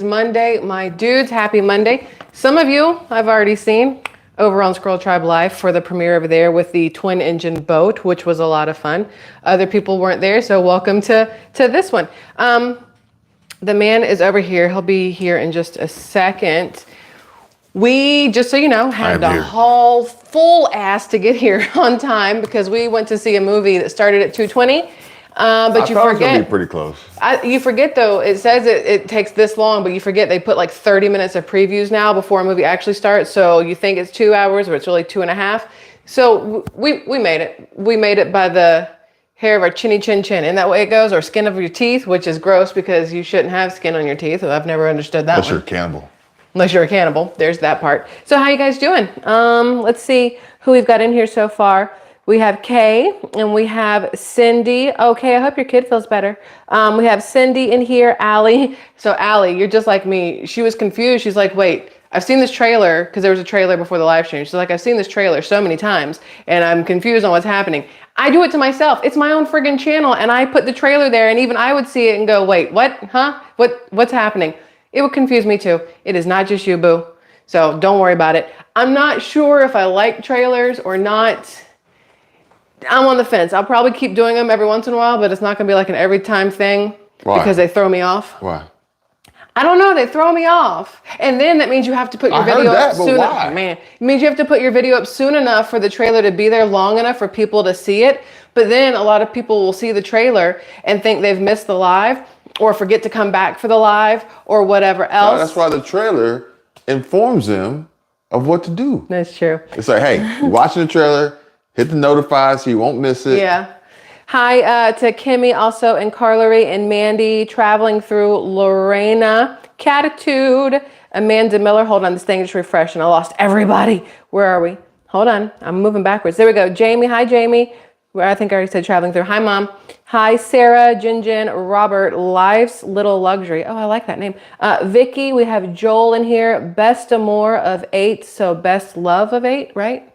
Monday, my dudes, happy Monday. Some of you I've already seen over on Squirrel Tribe Live for the premiere over there with the twin engine boat, which was a lot of fun. Other people weren't there, so welcome to this one. The man is over here. He'll be here in just a second. We, just so you know, had to haul full ass to get here on time because we went to see a movie that started at 2:20. But you forget, it was gonna be pretty close. You forget though, it says it takes this long, but you forget they put like 30 minutes of previews now before a movie actually starts. So you think it's 2 hours, but it's really 2.5. So we made it. We made it by the hair of our chinny chin chin. Isn't that way it goes? Or skin of your teeth, which is gross because you shouldn't have skin on your teeth. I've never understood that. Unless you're a cannibal. Unless you're a cannibal. There's that part. So how you guys doing? Let's see who we've got in here so far. We have Kay and we have Cindy. Okay, I hope your kid feels better. We have Cindy in here, Allie. So Allie, you're just like me. She was confused. She's like, wait, I've seen this trailer because there was a trailer before the live stream. She's like, I've seen this trailer so many times and I'm confused on what's happening. I do it to myself. It's my own friggin' channel and I put the trailer there and even I would see it and go, wait, what? Huh? What's happening? It would confuse me too. It is not just you, boo. So don't worry about it. I'm not sure if I like trailers or not. I'm on the fence. I'll probably keep doing them every once in a while, but it's not going to be like an every time thing. Why? Because they throw me off. Why? I don't know. They throw me off. And then that means you have to put your video up soon enough. Man, it means you have to put your video up soon enough for the trailer to be there long enough for people to see it. But then a lot of people will see the trailer and think they've missed the live or forget to come back for the live or whatever else. No, that's why the trailer informs them of what to do. That's true. It's like, hey, you're watching the trailer. Hit the notify so you won't miss it. Yeah. Hi to Kimmy also and Carlery and Mandy traveling through Lorena. Catitude. Amanda Miller. Hold on, this thing is refreshing. I lost everybody. Where are we? Hold on. I'm moving backwards. There we go. Jamie. Hi, Jamie. I think I already said traveling through. Hi, Mom. Hi, Sarah, Jinjin, Robert, Life's Little Luxury. Oh, I like that name. Vicky. We have Joel in here. Best Amor of 8. So best love of 8, right?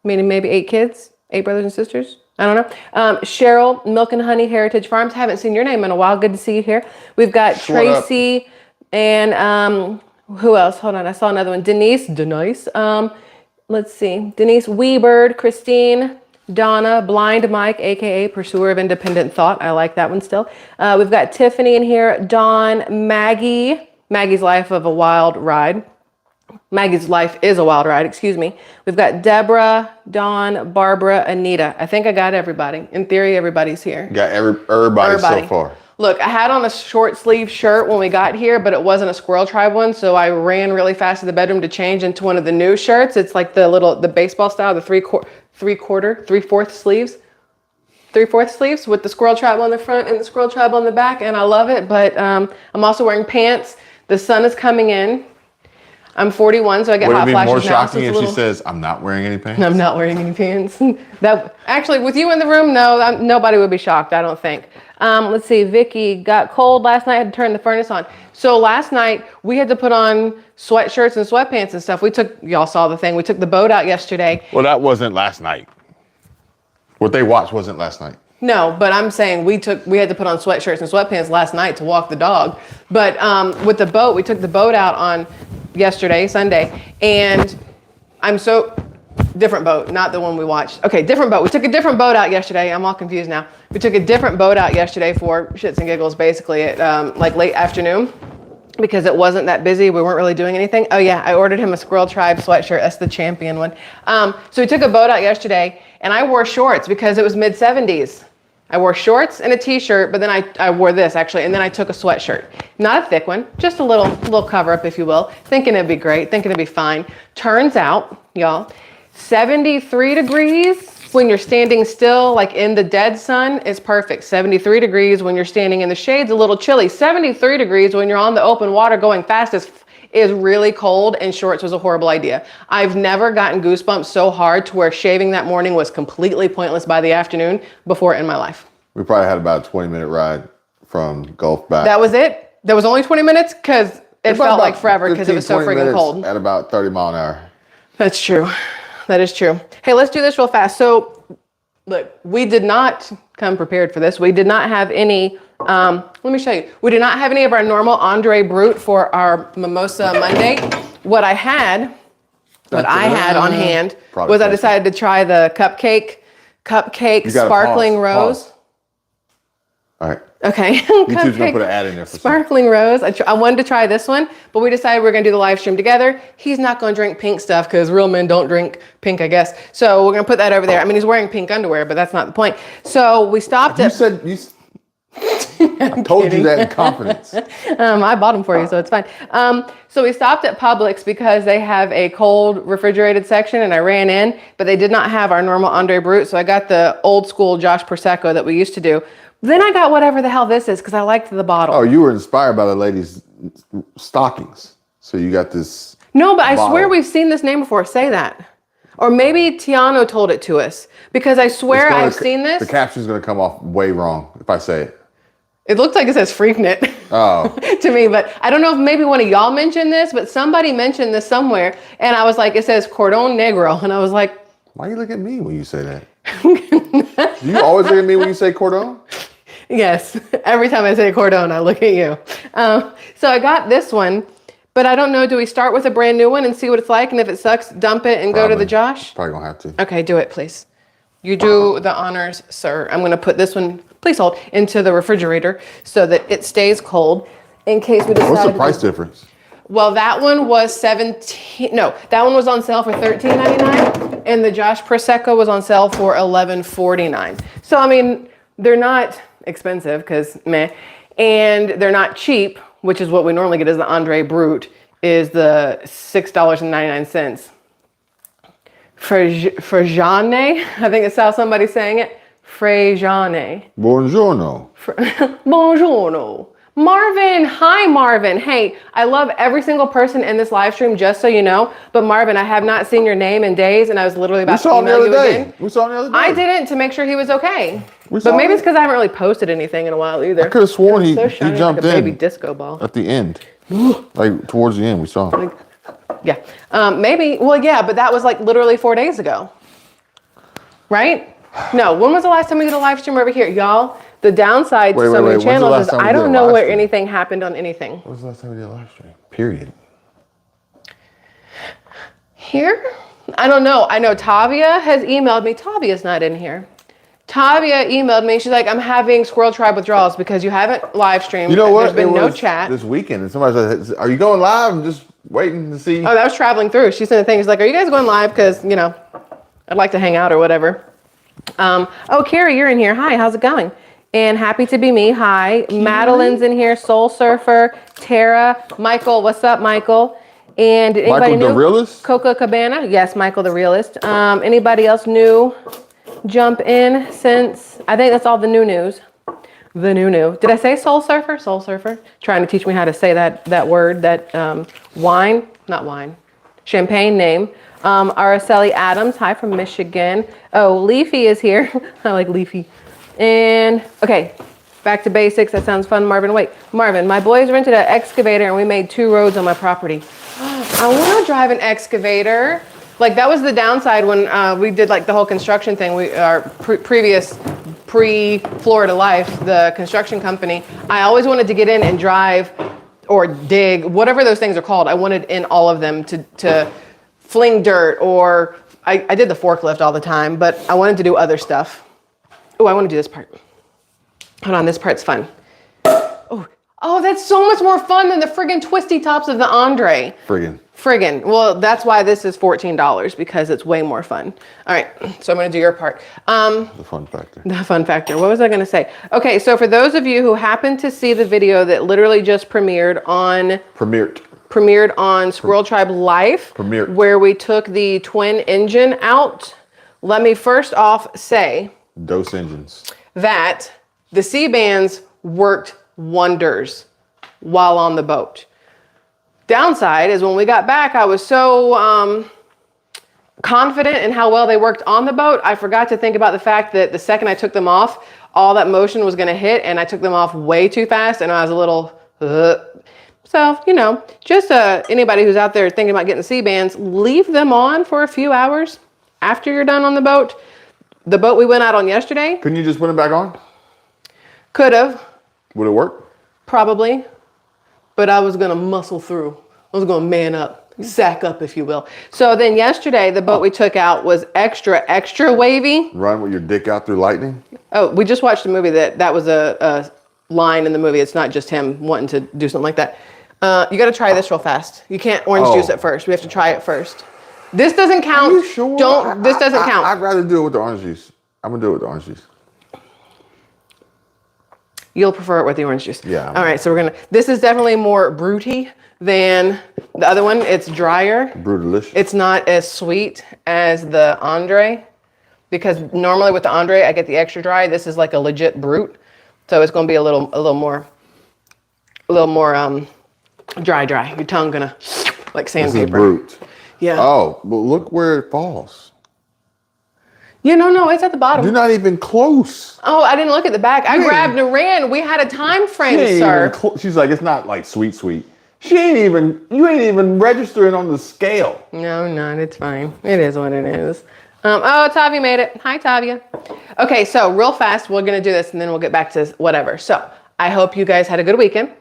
Meaning maybe 8 kids, 8 brothers and sisters. I don't know. Cheryl, Milk and Honey Heritage Farms. Haven't seen your name in a while. Good to see you here. We've got Tracy and who else? Hold on. I saw another one. Denise. Let's see. Denise Weebird, Christine, Donna, Blind Mike, aka Pursuer of Independent Thought. I like that one still. We've got Tiffany in here. Dawn, Maggie. Maggie's Life of a Wild Ride. Maggie's Life is a Wild Ride, excuse me. We've got Deborah, Dawn, Barbara, Anita. I think I got everybody. In theory, everybody's here. Got everybody so far. Look, I had on a short sleeve shirt when we got here, but it wasn't a Squirrel Tribe one, so I ran really fast to the bedroom to change into one of the new shirts. It's like the baseball style, the three-fourth sleeves. 3/4 sleeves with the Squirrel Tribe on the front and the Squirrel Tribe on the back, and I love it, but I'm also wearing pants. The sun is coming in. I'm 41, so I get hot flashes now. Would it be more shocking if she says, I'm not wearing any pants? I'm not wearing any pants. That actually, with you in the room, no, nobody would be shocked, I don't think. Let's see, Vicky got cold last night, had to turn the furnace on. So last night, we had to put on sweatshirts and sweatpants and stuff. Y'all saw the thing, we took the boat out yesterday. Well, that wasn't last night. What they watched wasn't last night. No, but I'm saying we had to put on sweatshirts and sweatpants last night to walk the dog. But with the boat, we took the boat out on yesterday, Sunday, and different boat, not the one we watched. Okay, different boat. We took a different boat out yesterday. I'm all confused now. We took a different boat out yesterday for shits and giggles, basically at like late afternoon because it wasn't that busy. We weren't really doing anything. Oh yeah, I ordered him a Squirrel Tribe sweatshirt. That's the champion one. So we took a boat out yesterday and I wore shorts because it was mid-70s. I wore shorts and a t-shirt, but then I wore this actually, and then I took a sweatshirt. Not a thick one, just a little cover up, if you will, thinking it'd be great, thinking it'd be fine. Turns out, y'all, 73 degrees when you're standing still, like in the dead sun, is perfect. 73 degrees when you're standing in the shade's a little chilly. 73 degrees when you're on the open water going fast is really cold, and shorts was a horrible idea. I've never gotten goosebumps so hard to where shaving that morning was completely pointless by the afternoon before in my life. We probably had about a 20-minute ride from Gulf back. That was it? That was only 20 minutes? Because it felt like forever because it was so freaking cold. At about 30 miles an hour. That's true. That is true. Hey, let's do this real fast. So, look, we did not come prepared for this. We did not have any Let me show you. We did not have any of our normal Andre Brut for our Mimosa Monday. What I had on hand was I decided to try the cupcake sparkling rose. All right. Okay. YouTube's gonna put an ad in there for sparkling rose. I wanted to try this one, but we decided we're gonna do the live stream together. He's not gonna drink pink stuff because real men don't drink pink, I guess. So we're gonna put that over there. I mean, he's wearing pink underwear, but that's not the point. So we stopped at. I told you that in confidence. I bought them for you, so it's fine. So we stopped at Publix because they have a cold refrigerated section, and I ran in, but they did not have our normal Andre Brut, so I got the old school Josh Prosecco that we used to do. Then I got whatever the hell this is because I liked the bottle. Oh, you were inspired by the lady's stockings, so you got this. No, but I swear we've seen this name before. Say that. Or maybe Tiano told it to us because I swear I've seen this. The caption's going to come off way wrong if I say it. It looks like it says Freaknet to me, but I don't know if maybe one of y'all mentioned this, but somebody mentioned this somewhere. And I was like, it says Cordon Negro. And I was like, why you look at me when you say that? Do you always look at me when you say cordon? Yes. Every time I say cordon, I look at you. So I got this one, but I don't know. Do we start with a brand new one and see what it's like? And if it sucks, dump it and go to the Josh? Probably gonna have to. Okay, do it, please. You do the honors, sir. I'm going to put this one, please hold, into the refrigerator so that it stays cold in case we decide. What's the price difference? Well, that one was that one was on sale for $13.99 and the Josh Prosecco was on sale for $11.49. So, I mean, they're not expensive because meh, and they're not cheap, which is what we normally get as the Andre Brut, is the $6.99. Frejane, I think it's how somebody's saying it. Frejane. Buongiorno. Buongiorno. Marvin, hi Marvin. Hey, I love every single person in this live stream, just so you know. But Marvin, I have not seen your name in days, and I was literally about to email you again. We saw him the other day. I didn't to make sure he was okay. But maybe it's because I haven't really posted anything in a while either. I could have sworn he jumped like a baby in disco ball at the end, like towards the end. We saw him. Yeah, maybe. Well, yeah, but that was like literally 4 days ago, right? No, when was the last time we did a live stream over here, y'all? The downside to so many channels is I don't know where anything happened on anything. When was the last time we did a live stream? Period. Here? I don't know. I know Tavia has emailed me. Tavia's not in here. Tavia emailed me. She's like, I'm having Squirrel Tribe withdrawals because you haven't live streamed. You know what? There's been no chat. This weekend, and somebody said, are you going live? I'm just waiting to see. Oh, that was traveling through. She sent a thing. She's like, are you guys going live? Because, you know, I'd like to hang out or whatever. Oh, Carrie, you're in here. Hi, how's it going? And happy to be me. Hi. Madeline's in here. Soul Surfer. Tara. Michael. What's up, Michael? And anybody Michael the Realist? Coca Cabana. Yes, Michael the Realist. Anybody else new? Jump in since I think that's all the new news. The new. Did I say Soul Surfer? Soul Surfer. Trying to teach me how to say that word, that not wine, champagne name. Araceli Adams. Hi from Michigan. Oh, Leafy is here. I like Leafy. And okay, back to basics. That sounds fun, Marvin. Wait, Marvin, my boys rented an excavator and we made 2 roads on my property. I want to drive an excavator. Like that was the downside when we did like the whole construction thing. Our previous pre-Florida Life, the construction company, I always wanted to get in and drive or dig, whatever those things are called. I wanted in all of them to fling dirt, or I did the forklift all the time, but I wanted to do other stuff. Oh, I want to do this part. Hold on, this part's fun. Oh, that's so much more fun than the friggin' twisty tops of the Andre. Friggin'. Well, that's why this is $14, because it's way more fun. All right, so I'm going to do your part. The fun factor. The fun factor. What was I going to say? Okay, so for those of you who happen to see the video that literally just premiered on Squirrel Tribe Life, where we took the twin engine out, let me first off say Dose engines. That the C-bands worked wonders while on the boat. Downside is when we got back, I was so confident in how well they worked on the boat, I forgot to think about the fact that the second I took them off, all that motion was going to hit, and I took them off way too fast, and I was a little So, you know, just anybody who's out there thinking about getting C-bands, leave them on for a few hours after you're done on the boat. The boat we went out on yesterday. Couldn't you just put them back on? Could have. Would it work? Probably. But I was going to muscle through. I was going to man up, sack up, if you will. So then yesterday, the boat we took out was extra, extra wavy. Run with your dick out through lightning? Oh, we just watched a movie that was a line in the movie. It's not just him wanting to do something like that. You got to try this real fast. You can't orange juice it first. We have to try it first. This doesn't count. Are you sure? This doesn't count. I'd rather do it with the orange juice. I'm going to do it with the orange juice. You'll prefer it with the orange juice. Yeah. All right, so this is definitely more fruity than the other one. It's drier. Brutalicious. It's not as sweet as the Andre, because normally with the Andre, I get the extra dry. This is like a legit brute. So it's going to be a little more dry. Your tongue gonna like sandpaper. This is brute. Yeah. Oh, but look where it falls. Yeah, no, it's at the bottom. You're not even close. Oh, I didn't look at the back. I grabbed and ran. We had a time frame, sir. She's like, it's not like sweet. You ain't even registering on the scale. No, it's fine. It is what it is. Oh, Tavia made it. Hi, Tavia. Okay, so real fast, we're going to do this and then we'll get back to whatever. So I hope you guys had a good weekend.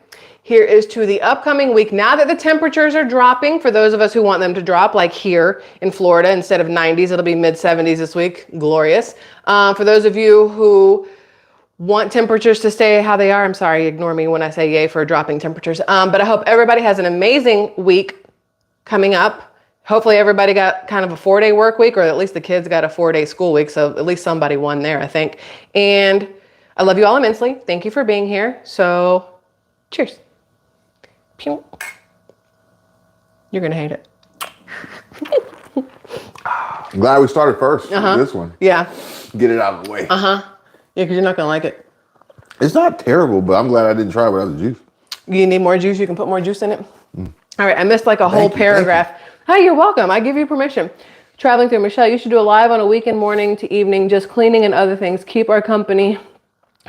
Here is to the upcoming week. Now that the temperatures are dropping, for those of us who want them to drop, like here in Florida, instead of 90s, it'll be mid-70s this week. Glorious. For those of you who want temperatures to stay how they are, I'm sorry, ignore me when I say yay for dropping temperatures. But I hope everybody has an amazing week coming up. Hopefully everybody got kind of a 4-day work week, or at least the kids got a 4-day school week. So at least somebody won there, I think. And I love you all immensely. Thank you for being here. So cheers. Pew. You're going to hate it. I'm glad we started first with this one. Yeah. Get it out of the way. Yeah, because you're not going to like it. It's not terrible, but I'm glad I didn't try it without the juice. You need more juice? You can put more juice in it? All right, I missed like a whole paragraph. Hey, you're welcome. I give you permission. Traveling through. Michelle, you should do a live on a weekend morning to evening, just cleaning and other things. Keep our company.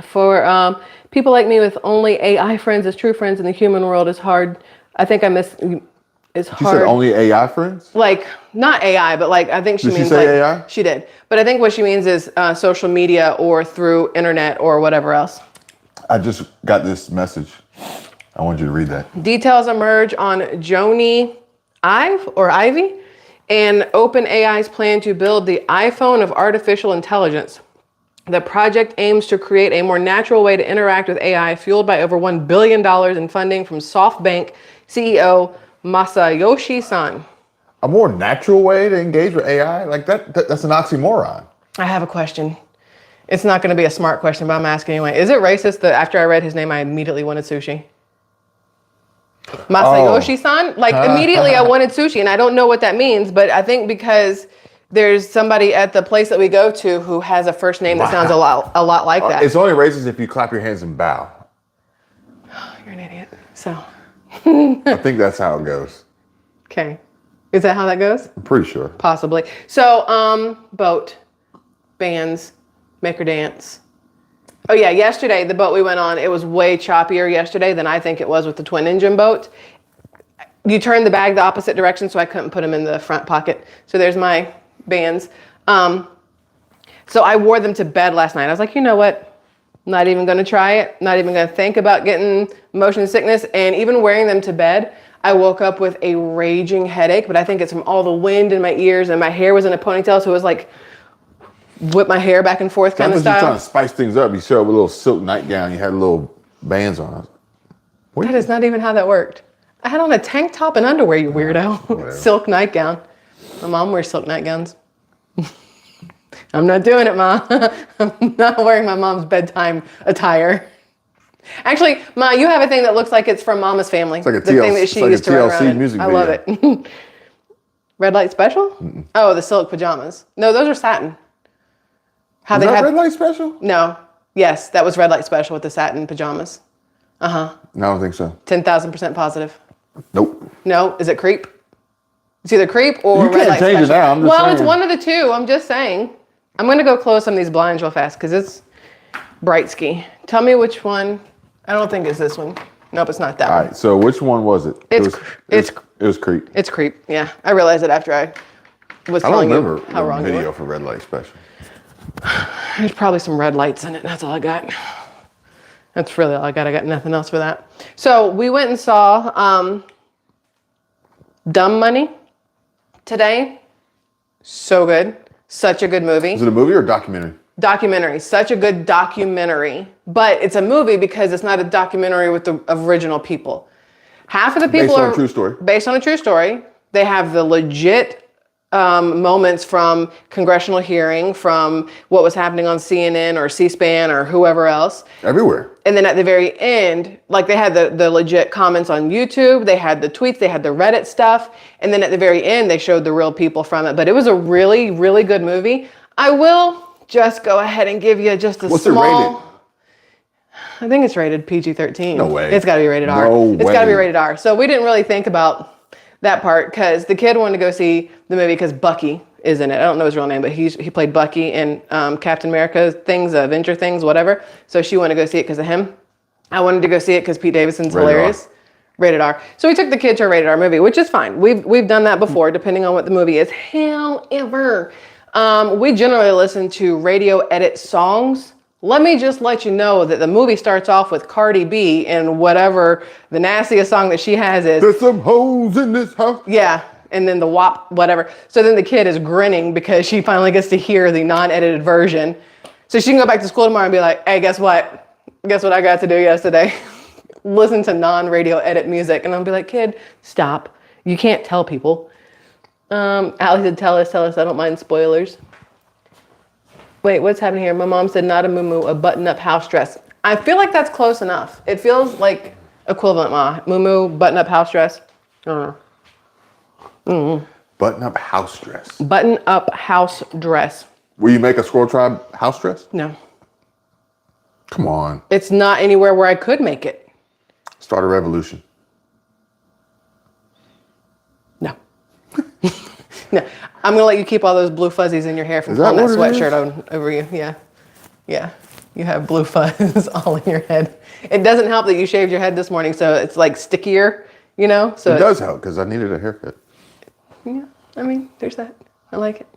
For people like me with only AI friends as true friends in the human world is hard. I think I missed. It's hard. You said only AI friends? Like, not AI, but like, I think she means she say like, AI? She did. But I think what she means is social media or through internet or whatever else. I just got this message. I want you to read that. Details emerge on Joni Ivy and OpenAI's plan to build the iPhone of artificial intelligence. The project aims to create a more natural way to interact with AI, fueled by over $1 billion in funding from SoftBank CEO Masayoshi Son. A more natural way to engage with AI? Like that's an oxymoron. I have a question. It's not going to be a smart question, but I'm asking anyway. Is it racist that after I read his name, I immediately wanted sushi? Masayoshi-san? Like, immediately I wanted sushi, and I don't know what that means, but I think because there's somebody at the place that we go to who has a first name that sounds a lot like that. It's only racist if you clap your hands and bow. You're an idiot. So. I think that's how it goes. Okay. Is that how that goes? I'm pretty sure. Possibly. So, boat, bands, make her dance. Oh yeah, yesterday, the boat we went on, it was way choppier yesterday than I think it was with the twin engine boat. You turned the bag the opposite direction, so I couldn't put them in the front pocket. So there's my bands. So I wore them to bed last night. I was like, you know what? Not even gonna try it. Not even gonna think about getting motion sickness. And even wearing them to bed, I woke up with a raging headache, but I think it's from all the wind in my ears, and my hair was in a ponytail, so it was like, whip my hair back and forth kind of style. You're trying to spice things up. You showed up with a little silk nightgown. You had little bands on. That is not even how that worked. I had on a tank top and underwear, you weirdo. Silk nightgown. My mom wears silk nightgowns. I'm not doing it, Ma. I'm not wearing my mom's bedtime attire. Actually, Ma, you have a thing that looks like it's from Mama's Family. It's like a the thing that she used to run around in. music I video. love it. Red Light Special? Mm-mm. Oh, the silk pajamas. No, those are satin. Was that Red Light Special? No. Yes, that was Red Light Special with the satin pajamas. Uh-huh. No, I don't think so. 10,000% positive. Nope. No, is it Creep? It's either Creep or Red Light Special. You can't change it now. I'm just saying. It's one of the two. I'm just saying. I'm going to go close some of these blinds real fast because it's bright ski. Tell me which one. I don't think it's this one. Nope, it's not that one. All right, so which one was it? It was Creep. It's Creep, yeah. I realized it after I was telling you how wrong you were. I don't remember the video for Red Light Special. There's probably some red lights in it. That's all I got. That's really all I got. I got nothing else for that. So we went and saw Dumb Money today. So good. Such a good movie. Is it a movie or a documentary? Documentary. Such a good documentary. But it's a movie because it's not a documentary with the original people. Half of the people Based on are a true story. Based on a true story. They have the legit moments from congressional hearing, from what was happening on CNN or C-SPAN or whoever else. Everywhere. And then at the very end, like they had the legit comments on YouTube, they had the tweets, they had the Reddit stuff. And then at the very end, they showed the real people from it. But it was a really, really good movie. I will just go ahead and give you just a What's small... it rated? I think it's rated PG-13. No way. It's got to be rated R. No It's got to be way. rated R. So we didn't really think about that part because the kid wanted to go see the movie because Bucky is in it. I don't know his real name, but he played Bucky in Captain America things, Avenger things, whatever. So she wanted to go see it because of him. I wanted to go see it because Pete Davidson's Rated hilarious. R. Rated R. So we took the kid to a rated R movie, which is fine. We've done that before, depending on what the movie is. However, we generally listen to radio edit songs. Let me just let you know that the movie starts off with Cardi B and whatever the nastiest song that she has is. There's some hoes in this house. Yeah, and then the WAP, whatever. So then the kid is grinning because she finally gets to hear the non-edited version. So she can go back to school tomorrow and be like, hey, guess what? Guess what I got to do yesterday? Listen to non-radio edit music. And I'll be like, kid, stop. You can't tell people. Allie said, tell us, I don't mind spoilers. Wait, what's happening here? My mom said not a muumuu, a button-up house dress. I feel like that's close enough. It feels like equivalent, Ma. Muumuu, button-up house dress. I don't know. Mm-hmm. Button-up house dress. Button-up house dress. Will you make a SquirrelTribe house dress? No. Come on. It's not anywhere where I could make it. Start a revolution. No. No. I'm going to let you keep all those blue fuzzies in your hair from pulling that sweatshirt over you. Yeah. Yeah. You have blue fuzz all in your head. It doesn't help that you shaved your head this morning, so it's like stickier, you know? So it does help because I needed a haircut. Yeah. I mean, there's that. I like it.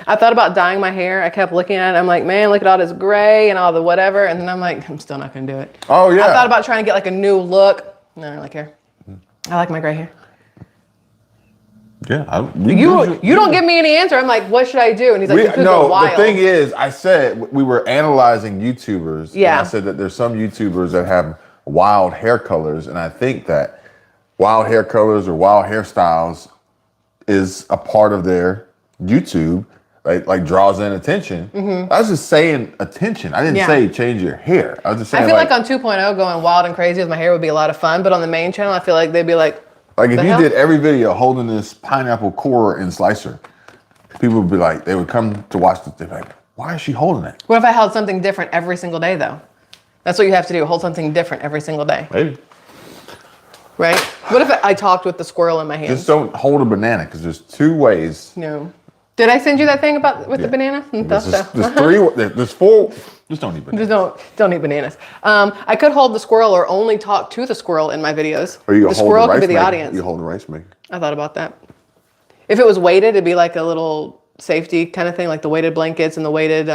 I thought about dyeing my hair. I kept looking at it. I'm like, man, look at all this gray and all the whatever. And then I'm like, I'm still not going to do it. Oh, yeah. I thought about trying to get like a new look. No, I don't like hair. I like my gray hair. Yeah. You don't give me any answer. I'm like, what should I do? And he's like, you could go wild. The thing is, I said, we were analyzing YouTubers. Yeah. And I said that there's some YouTubers that have wild hair colors. And I think that wild hair colors or wild hairstyles is a part of their YouTube, like draws in attention. Mm-hmm. I was just saying attention. I didn't say change your hair. I was just saying. I feel like on 2.0 going wild and crazy with my hair would be a lot of fun. But on the main channel, I feel like they'd be like, if you did every video holding this pineapple core and slicer, people would be like, they would come to watch this. They'd be like, why is she holding it? What if I held something different every single day, though? That's what you have to do. Hold something different every single day. Maybe. Right? What if I talked with the squirrel in my hand? Just don't hold a banana because there's two ways. No. Did I send you that thing with the banana? There's four. Just don't eat bananas. Just don't eat bananas. I could hold the squirrel or only talk to the squirrel in my videos. Or you the squirrel could be the audience. You hold the rice maker. I thought about that. If it was weighted, it'd be like a little safety kind of thing, like the weighted blankets and the weighted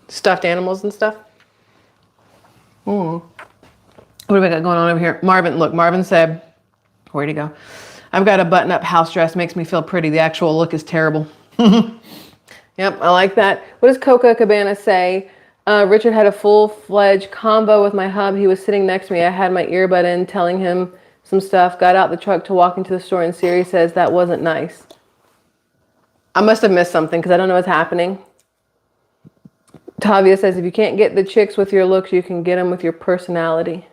stuffed animals and stuff. What do we got going on over here? Marvin said, where'd he go? I've got a button-up house dress. Makes me feel pretty. The actual look is terrible. Yep, I like that. What does Coca Cabana say? Richard had a full-fledged convo with my hub. He was sitting next to me. I had my earbud in telling him some stuff. Got out the truck to walk into the store, and Siri says that wasn't nice. I must have missed something because I don't know what's happening. Tavia says, if you can't get the chicks with your looks, you can get them with your personality.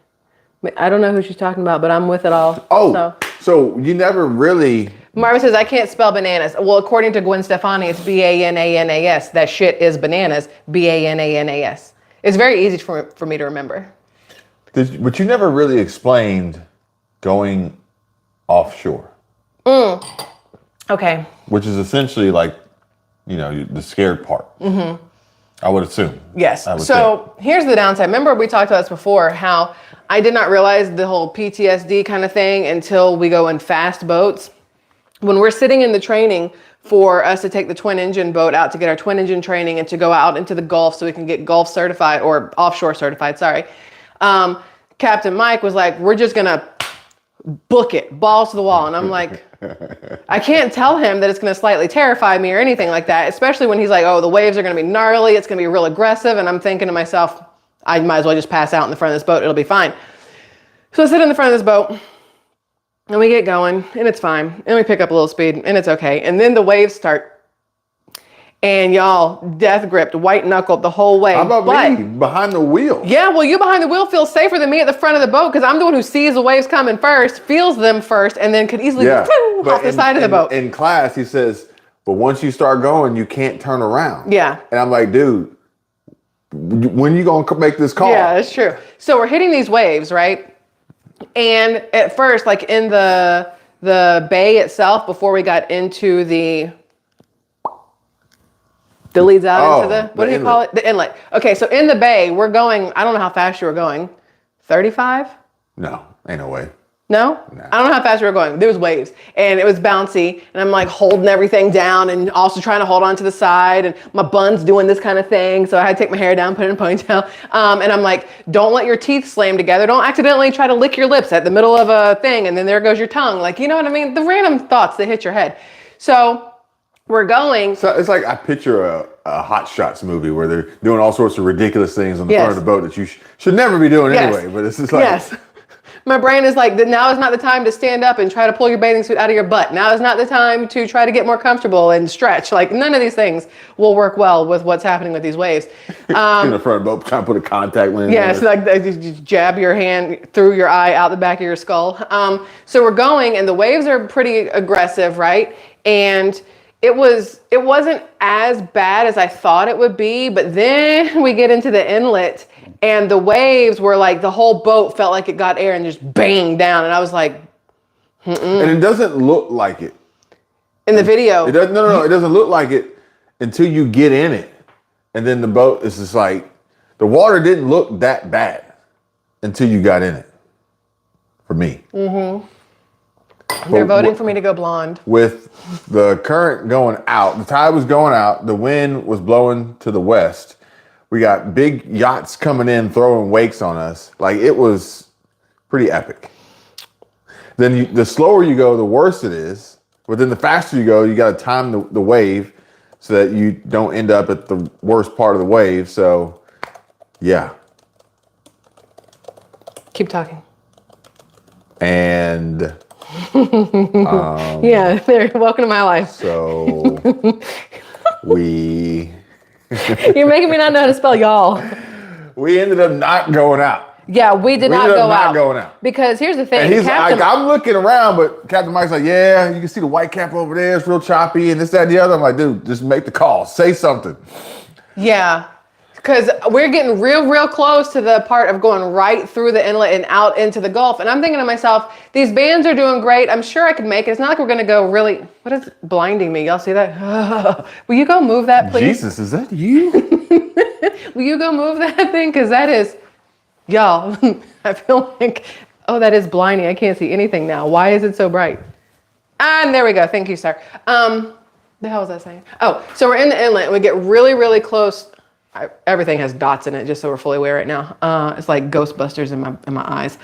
I don't know who she's talking about, but I'm with it all. Oh, so you never really... Marvin says, I can't spell bananas. Well, according to Gwen Stefani, it's B-A-N-A-N-A-S. That shit is bananas. B-A-N-A-N-A-S. It's very easy for me to remember. But you never really explained going offshore. Okay. Which is essentially like, the scared part. Mm-hmm. I would assume. Yes. So here's the downside. Remember we talked about this before, how I did not realize the whole PTSD kind of thing until we go in fast boats. When we're sitting in the training for us to take the twin engine boat out to get our twin engine training and to go out into the Gulf so we can get Gulf certified or offshore certified, sorry. Captain Mike was like, we're just gonna book it, balls to the wall. And I'm like, I can't tell him that it's gonna slightly terrify me or anything like that, especially when he's like, oh, the waves are gonna be gnarly, it's gonna be real aggressive. And I'm thinking to myself, I might as well just pass out in the front of this boat, it'll be fine. So I sit in the front of this boat and we get going and it's fine. And we pick up a little speed and it's okay. And then the waves start. And y'all, death gripped, white knuckled the whole way. How about me behind the wheel? Yeah, well, you behind the wheel feels safer than me at the front of the boat because I'm the one who sees the waves coming first, feels them first, and then could easily off the side of the boat. In class, he says, but once you start going, you can't turn around. Yeah. And I'm like, dude, when you going to make this call? Yeah, that's true. So we're hitting these waves, right? And at first, like in the bay itself, before we got into the leads out into the, what do you call it? The inlet. Okay, so in the bay, we're going, I don't know how fast you were going. 35? No, ain't no way. No? Nah. I don't know how fast we were going. There was waves and it was bouncy and I'm like holding everything down and also trying to hold on to the side and my bun's doing this kind of thing. So I had to take my hair down, put it in a ponytail. And I'm like, don't let your teeth slam together. Don't accidentally try to lick your lips at the middle of a thing and then there goes your tongue. Like, you know what I mean? The random thoughts that hit your head. So we're going. So it's like I picture a Hot Shots movie where they're doing all sorts of ridiculous things on the front of the boat that you should never be doing anyway. But it's just like, yes. My brain is like, now is not the time to stand up and try to pull your bathing suit out of your butt. Now is not the time to try to get more comfortable and stretch. Like none of these things will work well with what's happening with these waves. in the front of the boat, trying to put a contact lens. Yes, like you jab your hand through your eye out the back of your skull. So we're going and the waves are pretty aggressive, right? And it wasn't as bad as I thought it would be, but then we get into the inlet and the waves were like, the whole boat felt like it got air and just banged down. And I was like, And it doesn't look like it. In the video. It doesn't, no, it doesn't look like it until you get in it. And then the boat is just like, the water didn't look that bad until you got in it. For me. Mm-hmm. They're voting for me to go blonde. With the current going out, the tide was going out, the wind was blowing to the west. We got big yachts coming in, throwing wakes on us. Like it was pretty epic. Then the slower you go, the worse it is. But then the faster you go, you got to time the wave so that you don't end up at the worst part of the wave. So, yeah. Keep talking. And yeah, welcome to my life. So we You're making me not know how to spell y'all. We ended up not going out. Yeah, we did not go out. Going out. Because here's the thing. And he's like, I'm looking around, but Captain Mike's like, yeah, you can see the white cap over there. It's real choppy and this, that, and the other. I'm like, dude, just make the call. Say something. Yeah. Because we're getting real close to the part of going right through the inlet and out into the Gulf. And I'm thinking to myself, these bands are doing great. I'm sure I can make it. It's not like we're going to go really, what is blinding me? Y'all see that? Will you go move that, please? Jesus, is that you? Will you go move that thing? Because that is, y'all, I feel like, oh, that is blinding. I can't see anything now. Why is it so bright? And there we go. Thank you, sir. The hell was I saying? Oh, so we're in the inlet and we get really close. Everything has dots in it, just so we're fully aware right now. It's like Ghostbusters in my eyes.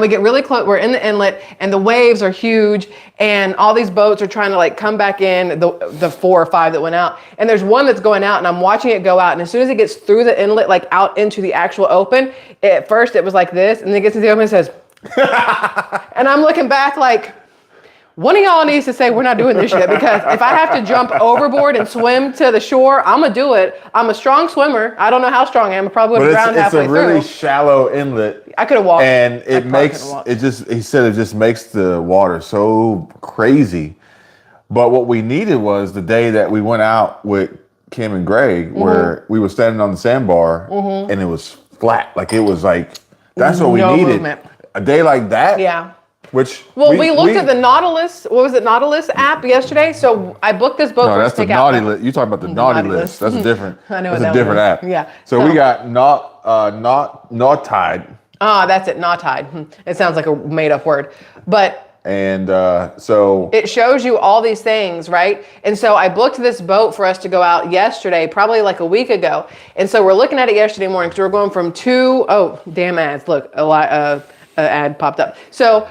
We get really close. We're in the inlet, and the waves are huge, and all these boats are trying to like come back in. The 4 or 5 that went out, and there's one that's going out, and I'm watching it go out. And as soon as it gets through the inlet, like out into the actual open, at first it was like this, and then it gets to the open, and it says, and I'm looking back like, one of y'all needs to say we're not doing this shit, because if I have to jump overboard and swim to the shore, I'm gonna do it. I'm a strong swimmer. I don't know how strong I am. I probably would have drowned halfway through. It's a really shallow inlet. I could have walked. And he said it just makes the water so crazy. But what we needed was the day that we went out with Kim and Greg, where we were standing on the sandbar and it was flat. Like it was like, that's what we needed. Movement. A day like that. Yeah. Which we looked at the Nautilus. What was it, Nautilus app yesterday? So I booked this boat. No, that's the Naughty List. You talking about the Naughty List? That's a different. I know that's a different app. Yeah. So we got Nautide. Ah, that's it. Nautide. It sounds like a made-up word, but And so it shows you all these things, right? And so I booked this boat for us to go out yesterday, probably like a week ago. And so we're looking at it yesterday morning because we're going from damn ads. Look, an ad popped up. So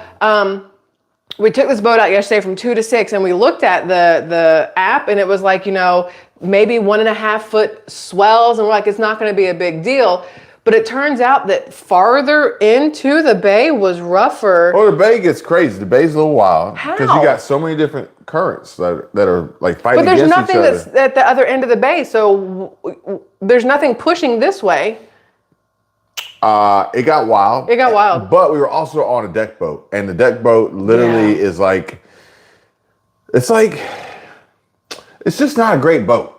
we took this boat out yesterday from 2 to 6, and we looked at the app, and it was like, maybe 1.5 foot swells, and we're like, it's not going to be a big deal. But it turns out that farther into the bay was rougher. Oh, the bay gets crazy. The bay's a little wild. How? Because you got so many different currents that are like fighting But there's against each nothing other. that's at the other end of the bay, so there's nothing pushing this way. It got wild. It got wild. But we were also on a deck boat, and the deck boat literally is like, it's just not a great boat.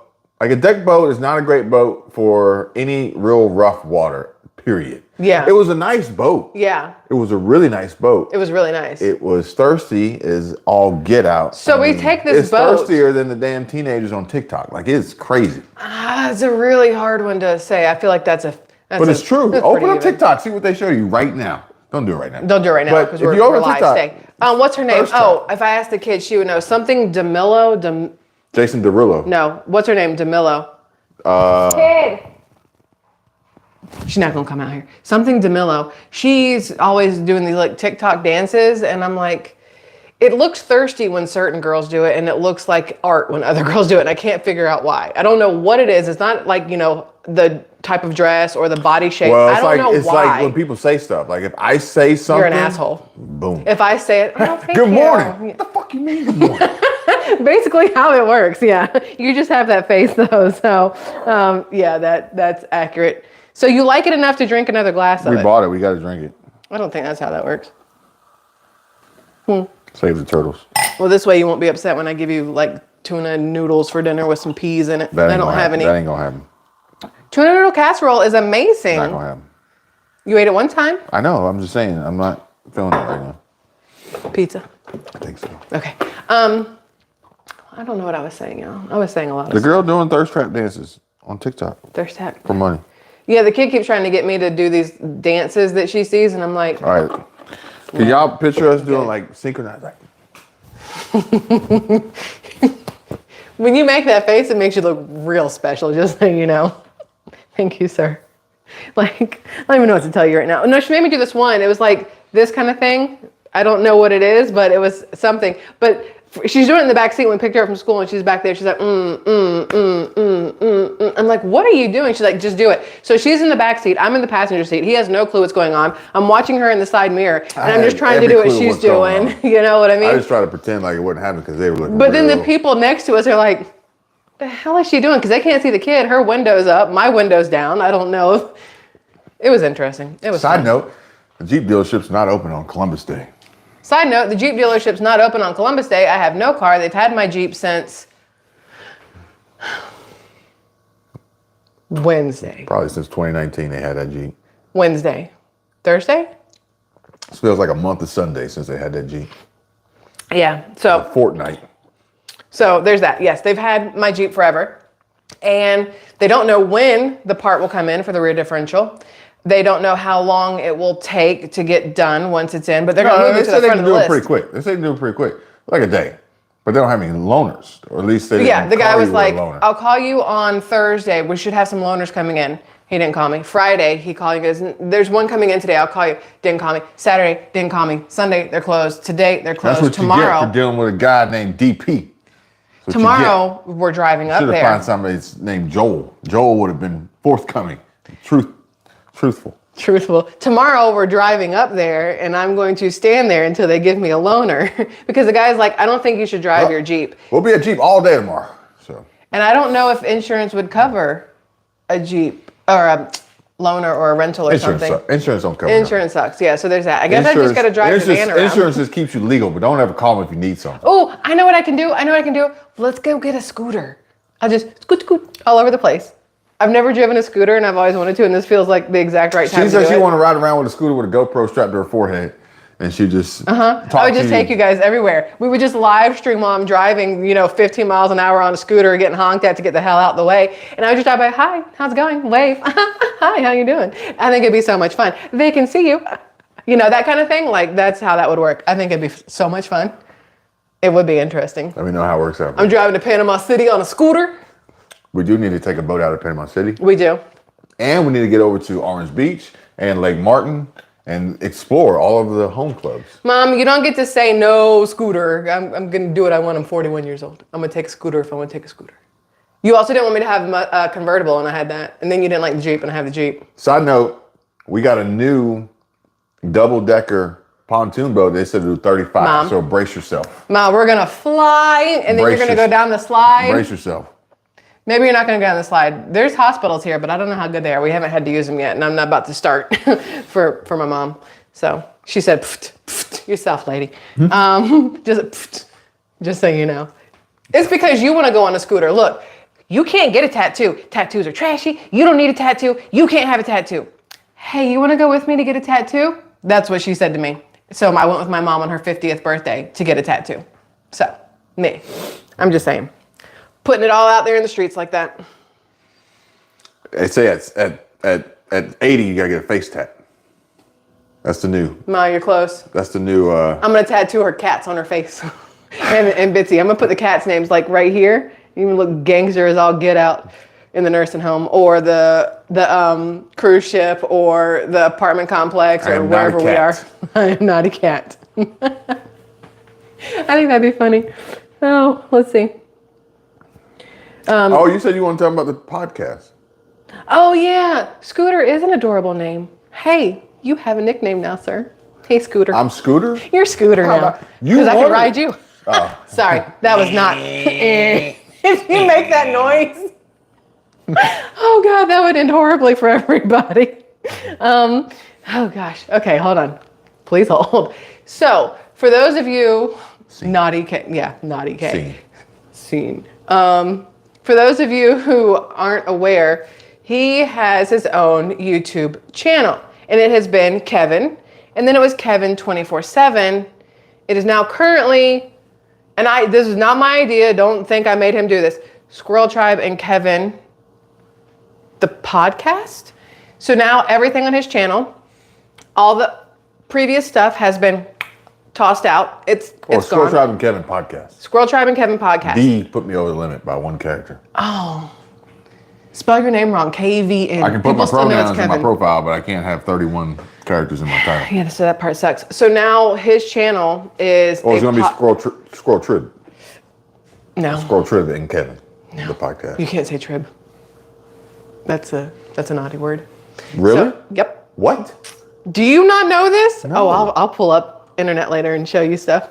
Like a deck boat is not a great boat for any real rough water, period. Yeah. It was a nice boat. Yeah. It was a really nice boat. It was really nice. It was thirsty as all get out. So we take this boat. It's thirstier than the damn teenagers on TikTok. Like, it's crazy. It's a really hard one to say. I feel like but it's true. Open up TikTok. See what they show you right now. Don't do it right now. Don't do it right now because we're live today. What's her name? If I asked the kid, she would know. Something DeMillo. Jason Derulo. No. What's her name? DeMillo. Kid. She's not gonna come out here. Something DeMillo. She's always doing these like TikTok dances, and I'm like, it looks thirsty when certain girls do it, and it looks like art when other girls do it, and I can't figure out why. I don't know what it is. It's not like, the type of dress or the body shape. Well, I don't know why. It's like when people say stuff. Like if I say something, you're an asshole. Boom. If I say it, oh, thank good you. morning. What the fuck you mean good morning? Basically how it works, yeah. You just have that face though, so yeah, that's accurate. So you like it enough to drink another glass of it? We bought it. We got to drink it. I don't think that's how that works. Save the turtles. Well, this way you won't be upset when I give you like tuna noodles for dinner with some peas in it. I don't have any. That ain't gonna happen. Tuna noodle casserole is amazing. Not gonna happen. You ate it one time? I know. I'm just saying. I'm not feeling it right now. Pizza. I think so. Okay. I don't know what I was saying, y'all. I was saying a lot of The girl doing thirst trap dances on TikTok. Thirst trap. For money. Yeah, the kid keeps trying to get me to do these dances that she sees, and I'm like, all right. Can y'all picture us doing like synchronized? Like, when you make that face, it makes you look real special, just so you know. Thank you, sir. Like, I don't even know what to tell you right now. No, she made me do this one. It was like this kind of thing. I don't know what it is, but it was something. But she's doing it in the back seat when we picked her up from school, and she's back there. She's like, I'm like, what are you doing? She's like, just do it. So she's in the back seat. I'm in the passenger seat. He has no clue what's going on. I'm watching her in the side mirror, and I'm just trying to do what she's doing. You know what I mean? I just try to pretend like it wouldn't happen because they were looking. But then the people next to us are like, the hell is she doing? Because they can't see the kid. Her window's up. My window's down. I don't know. It was interesting. It was Side note, the Jeep dealership's not open on Columbus Day. Side note, the Jeep dealership's not open on Columbus Day. I have no car. They've had my Jeep since Wednesday. Probably since 2019 they had that Jeep. Wednesday. Thursday? It feels like a month of Sunday since they had that Jeep. Yeah. So a fortnight. So there's that. Yes, they've had my Jeep forever. And they don't know when the part will come in for the rear differential. They don't know how long it will take to get done once it's in, but they're going to move it to the front of the list. They say they can do it pretty quick. They say they can do it pretty quick, like a day. But they don't have any loaners, or at least they didn't. Yeah, the guy was like, "I'll call you on Thursday. We should have some loaners coming in." He didn't call me. Friday, he called me. He goes, "There's one coming in today. I'll call you." Didn't call me. Saturday, didn't call me. Sunday, they're closed. Today, they're closed. That's what Tomorrow, you get for dealing with a guy named DP. Tomorrow, we're driving up there. Should have found somebody named Joel. Joel would have been forthcoming, truthful. Tomorrow we're driving up there, and I'm going to stand there until they give me a loaner because the guy's like, "I don't think you should drive your Jeep." We'll be at Jeep all day tomorrow. So. And I don't know if insurance would cover a Jeep or a loaner or a rental or something. Insurance don't cover. Insurance sucks. Yeah, so there's that. I guess I just got to drive the van around. Insurance just keeps you legal, but don't ever call me if you need something. Oh, I know what I can do. Let's go get a scooter. I'll just scoot all over the place. I've never driven a scooter, and I've always wanted to, and this feels like the exact right time to do it. She said she want to ride around with a scooter with a GoPro strapped to her forehead, and she just I would just take you guys everywhere. We would just live stream while I'm driving, 15 miles an hour on a scooter, getting honked at to get the hell out the way. And I would just drive by, "Hi, how's it going?" Wave. "Hi, how you doing?" I think it'd be so much fun. They can see you. You know, that kind of thing. Like, that's how that would work. I think it'd be so much fun. It would be interesting. Let me know how it works out. I'm driving to Panama City on a scooter. We do need to take a boat out of Panama City. We do. And we need to get over to Orange Beach and Lake Martin and explore all of the home clubs. Mom, you don't get to say no scooter. I'm going to do what I want. I'm 41 years old. I'm going to take a scooter if I want to take a scooter. You also didn't want me to have a convertible, and I had that. And then you didn't like the Jeep, and I have the Jeep. Side note, we got a new double-decker pontoon boat. They said to do 35, Mom. So brace yourself. Mom, we're going to fly, and then you're going to go down the slide. Brace yourself. Maybe you're not going to go down the slide. There's hospitals here, but I don't know how good they are. We haven't had to use them yet, and I'm not about to start for my mom. So she said, pft, pft, yourself, lady. Just pft, just so you know. It's because you want to go on a scooter. Look, you can't get a tattoo. Tattoos are trashy. You don't need a tattoo. You can't have a tattoo. Hey, you want to go with me to get a tattoo? That's what she said to me. So I went with my mom on her 50th birthday to get a tattoo. So, me. I'm just saying. Putting it all out there in the streets like that. They say at 80, you got to get a face tat. That's the new. Ma, you're close. That's the new. I'm going to tattoo her cats on her face. and Bitsy. I'm going to put the cats' names like right here. Even look gangster as all get out in the nursing home or the cruise ship or the apartment complex or wherever we are. I am not a cat. I think that'd be funny. Oh, let's see. Oh, you said you want to talk about the podcast. Oh, yeah. Scooter is an adorable name. Hey, you have a nickname now, sir. Hey, Scooter. I'm Scooter? You're Scooter now. Because I can ride you. Oh. Sorry, that was not. If you make that noise. Oh, God, that would end horribly for everybody. Oh, gosh. Okay, hold on. Please hold. So, for those of you... Scene. Naughty K. Yeah, Naughty K. Scene. For those of you who aren't aware, he has his own YouTube channel. And it has been Kevin. And then it was Kevin 24/7. It is now currently, and this is not my idea. Don't think I made him do this. Squirrel Tribe and Kevin, the podcast. So now everything on his channel, all the previous stuff has been tossed out. It's Squirrel gone. Tribe and Kevin podcast. Squirrel Tribe and Kevin podcast. D put me over the limit by one character. Oh. Spell your name wrong. KVN. I can put my People still know it's pronouns in my Kevin. profile, but I can't have 31 characters in my title. Yeah, so that part sucks. So now his channel is. Oh, it's going to be Squirrel Trib. No. Squirrel Trib and Kevin, the podcast. You can't say trib. That's a naughty word. Really? So, yep. What? Do you not know this? No. Oh, I'll pull up internet later and show you stuff.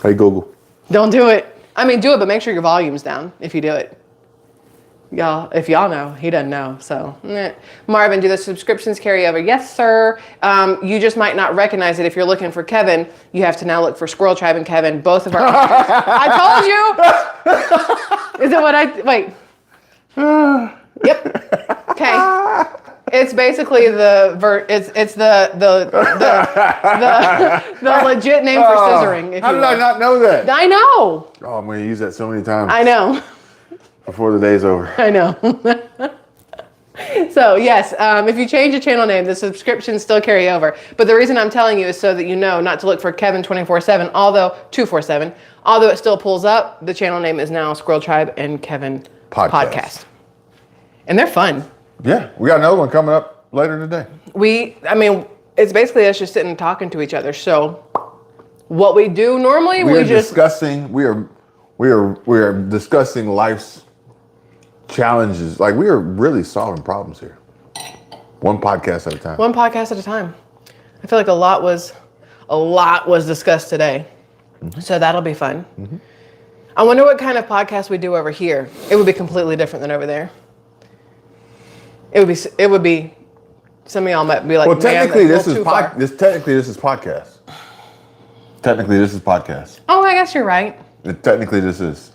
Hey, Google. Don't do it. I mean, do it, but make sure your volume's down if you do it. If y'all know, he doesn't know. So, Marvin, do the subscriptions carry over? Yes, sir. You just might not recognize it. If you're looking for Kevin, you have to now look for Squirrel Tribe and Kevin. Both of our. I told you. Is it what I wait? Yep. Okay. It's basically the legit name for scissoring. How did I not know that? I know. Oh, I'm going to use that so many times. I know. Before the day's over. I know. So yes, if you change your channel name, the subscriptions still carry over. But the reason I'm telling you is so that you know not to look for Kevin 24/7, although 247. Although it still pulls up, the channel name is now Squirrel Tribe and Kevin Podcast. And they're fun. Yeah, we got another one coming up later today. It's basically us just sitting and talking to each other. So what we do normally, we are discussing life's challenges. Like, we are really solving problems here. One podcast at a time. One podcast at a time. I feel like a lot was discussed today. Mm-hmm. So that'll be fun. Mm-hmm. I wonder what kind of podcast we do over here. It would be completely different than over there. It would be some of y'all might be like, well, technically this is podcast. Technically this is podcast. Oh, I guess you're right. Technically this is.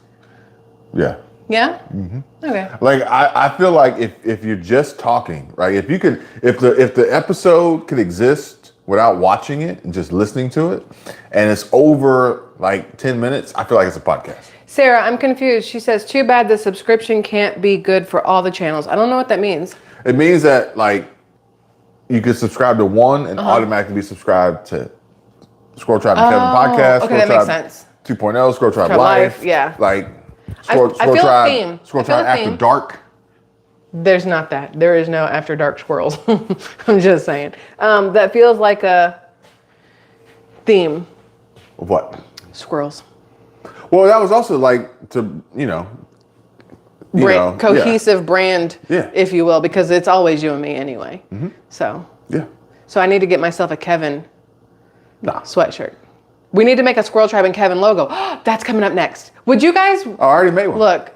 Yeah. Yeah? Mm-hmm. Okay. Like, I feel like if you're just talking, right? If the episode could exist without watching it and just listening to it, and it's over like 10 minutes, I feel like it's a podcast. Sarah, I'm confused. She says, too bad the subscription can't be good for all the channels. I don't know what that means. It means that, like, you could subscribe to one and automatically be subscribed to Squirrel Tribe and Kevin podcast. Okay, that makes sense. 2.0, Squirrel Tribe Tribe Life. Yeah. Like I feel a theme. Squirrel Tribe After Dark. There's not that. There is no After Dark Squirrels. I'm just saying. That feels like a theme. What? Squirrels. Well, that was also like to, cohesive brand, Yeah. if you will, because it's always you and me anyway. Mm-hmm. So I need to get myself a Kevin sweatshirt. We need to make a Squirrel Tribe and Kevin logo. That's coming up next. Would you guys? Oh, I already made one. Look.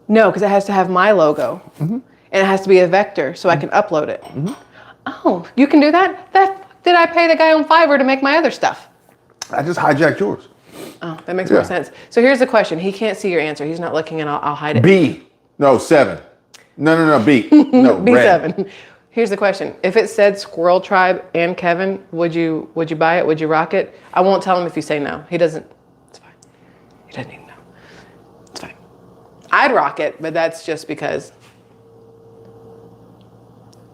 No, because it has to have my logo. Mm-hmm. And it has to be a vector so I can upload it. Mm-hmm. Oh, you can do that? Did I pay the guy on Fiverr to make my other stuff? I just hijacked yours. Oh, that makes more sense. So here's the question. He can't see your answer. He's not looking, and I'll hide it. B. No, 7. No, B. No, red. B7. Here's the question. If it said Squirrel Tribe and Kevin, would you buy it? Would you rock it? I won't tell him if you say no. He doesn't. It's fine. He doesn't even know. It's fine. I'd rock it, but that's just because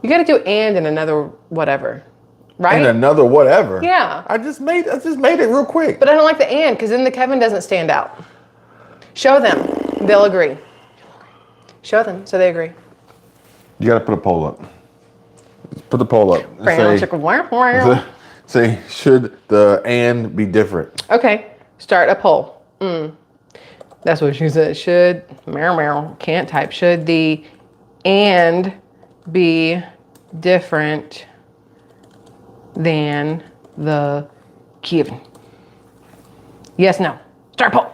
you got to do and another whatever. Right? And another whatever. Yeah. I just made it real quick. But I don't like the and because then the Kevin doesn't stand out. Show them. They'll agree. Show them so they agree. You got to put a poll up. Put the poll up. Say, should the and be different? Okay. Start a poll. That's what she said. Should, can't type. Should the and be different than the Kevin? Yes, no. Start poll.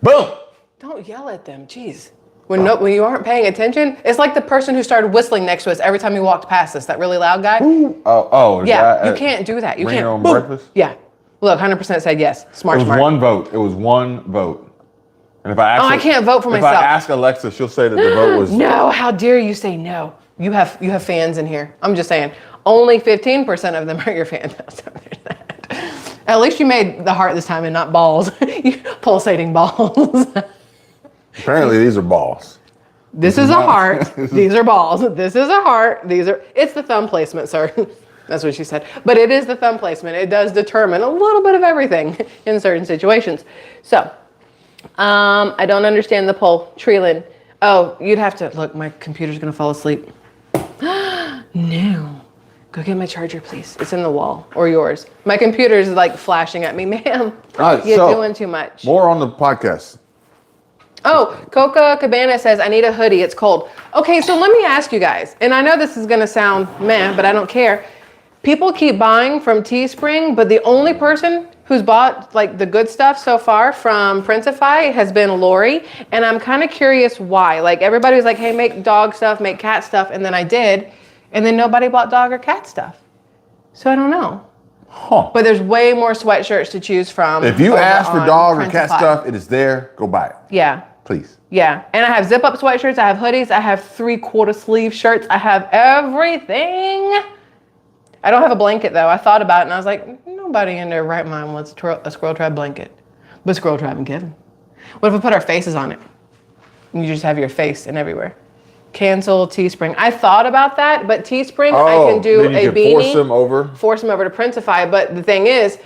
Boom. Don't yell at them. Jeez. When you aren't paying attention, it's like the person who started whistling next to us every time he walked past us. That really loud guy. Ooh. Yeah, you can't do that. You can't. On breakfast? Yeah. Look, 100% said yes. Smart. It was one vote. It was one vote. And if I ask, I can't vote for myself. If I ask Alexa, she'll say that the vote was. No, how dare you say no? You have fans in here. I'm just saying. Only 15% of them are your fans. So there's that. At least you made the heart this time and not balls. Pulsating balls. Apparently, these are balls. This is a heart. These are balls. This is a heart. It's the thumb placement, sir. That's what she said. But it is the thumb placement. It does determine a little bit of everything in certain situations. So, I don't understand the poll. Treelin. Oh, you'd have to, look, my computer's going to fall asleep. No. Go get my charger, please. It's in the wall, or yours. My computer's like flashing at me, ma'am. You're doing too much. More on the podcast. Oh, Coca Cabana says, I need a hoodie. It's cold. Okay, so let me ask you guys, and I know this is going to sound meh, but I don't care. People keep buying from Teespring, but the only person who's bought like the good stuff so far from Printify has been Lori, and I'm kind of curious why. Like everybody was like, hey, make dog stuff, make cat stuff, and then I did, and then nobody bought dog or cat stuff. So I don't know. Huh. But there's way more sweatshirts to choose from. If you ask for dog or cat Printify. stuff, it is there. Go buy it. Yeah. Please. Yeah, and I have zip-up sweatshirts, I have hoodies, I have 3/4 sleeve shirts, I have everything. I don't have a blanket though. I thought about it and I was like, nobody in their right mind wants a Squirrel Tribe blanket. But Squirrel Tribe and Kevin. What if we put our faces on it? And you just have your face in everywhere. Cancel Teespring. I thought about that, but Teespring, I can do then you a can beanie. Force them over to Printify, but the thing is,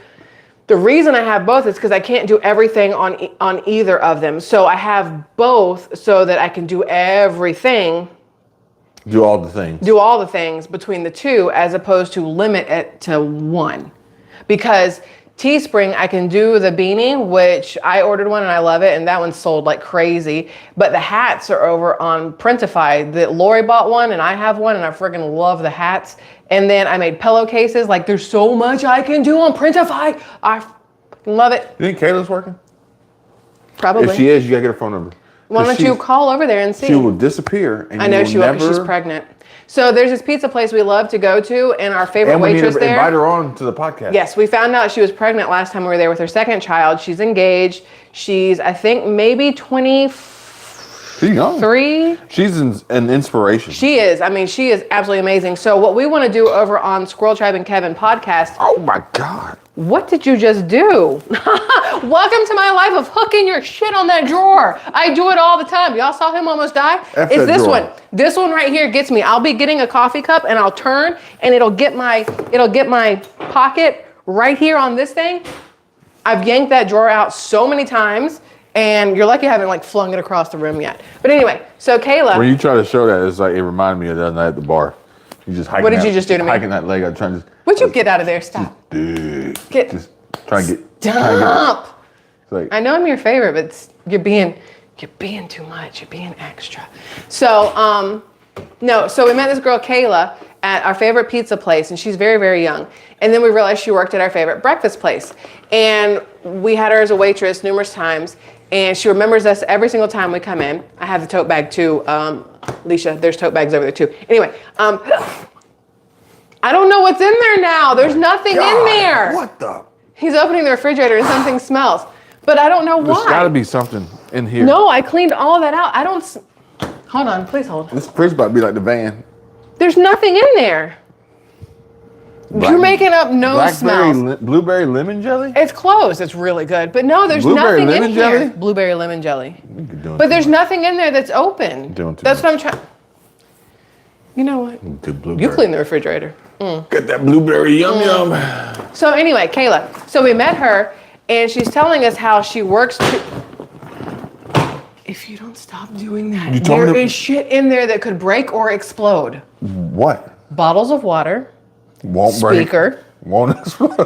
the reason I have both is because I can't do everything on either of them. So I have both so that I can do everything. Do all the things. Do all the things between the two as opposed to limit it to one. Because Teespring, I can do the beanie, which I ordered one and I love it. And that one sold like crazy. But the hats are over on Printify. Lori bought one and I have one and I friggin' love the hats. And then I made pillowcases. Like there's so much I can do on Printify. I fucking love it. You think Kayla's working? Probably. If she is, you gotta get her phone number. Why don't you call over there and see? She will disappear. And I know she will because she's pregnant. So there's this pizza place we love to go to, and our favorite waitress there. Invite her on to the podcast. Yes, we found out she was pregnant last time we were there with her second child. She's engaged. She's, I think, maybe 24 She's young. 3. She's an inspiration. She is. I mean, she is absolutely amazing. So what we want to do over on Squirrel Tribe and Kevin podcast. Oh my God. What did you just do? Welcome to my life of hooking your shit on that drawer. I do it all the time. Y'all saw him almost die? It's this drawer. one. This one right here gets me. I'll be getting a coffee cup and I'll turn and it'll get my pocket right here on this thing. I've yanked that drawer out so many times and you're lucky I haven't like flung it across the room yet. But anyway, so Kayla. When you try to show that, it's like, it reminded me of the other night at the bar. You just hiking What did you just do to me? Hiking that leg. I'm trying to. Would you get out of there? Stop. Just try and get. Stop. It's like, I know I'm your favorite, but you're being too much. You're being extra. So, so we met this girl, Kayla, at our favorite pizza place, and she's very, very young. And then we realized she worked at our favorite breakfast place. And we had her as a waitress numerous times, and she remembers us every single time we come in. I have the tote bag too. Leisha, there's tote bags over there too. Anyway, I don't know what's in there now. There's nothing in there. What the? He's opening the refrigerator and something smells. But I don't know why. There's gotta be something in here. No, I cleaned all of that out. I don't. Hold on, please hold. This fridge about to be like the van. There's nothing in there. You're making up no smells. Blueberry lemon jelly? It's closed. It's really good. But no, there's Blueberry nothing in lemon here. jelly? Blueberry lemon jelly. But There's nothing in there that's open. That's what I'm trying. You know what? You clean the refrigerator. Get that blueberry yum yum. So anyway, Kayla. So we met her, and she's telling us how she works. If you don't stop doing that, there is shit in there that could break or explode. What? Bottles of water. Won't break. Speaker. Won't explode.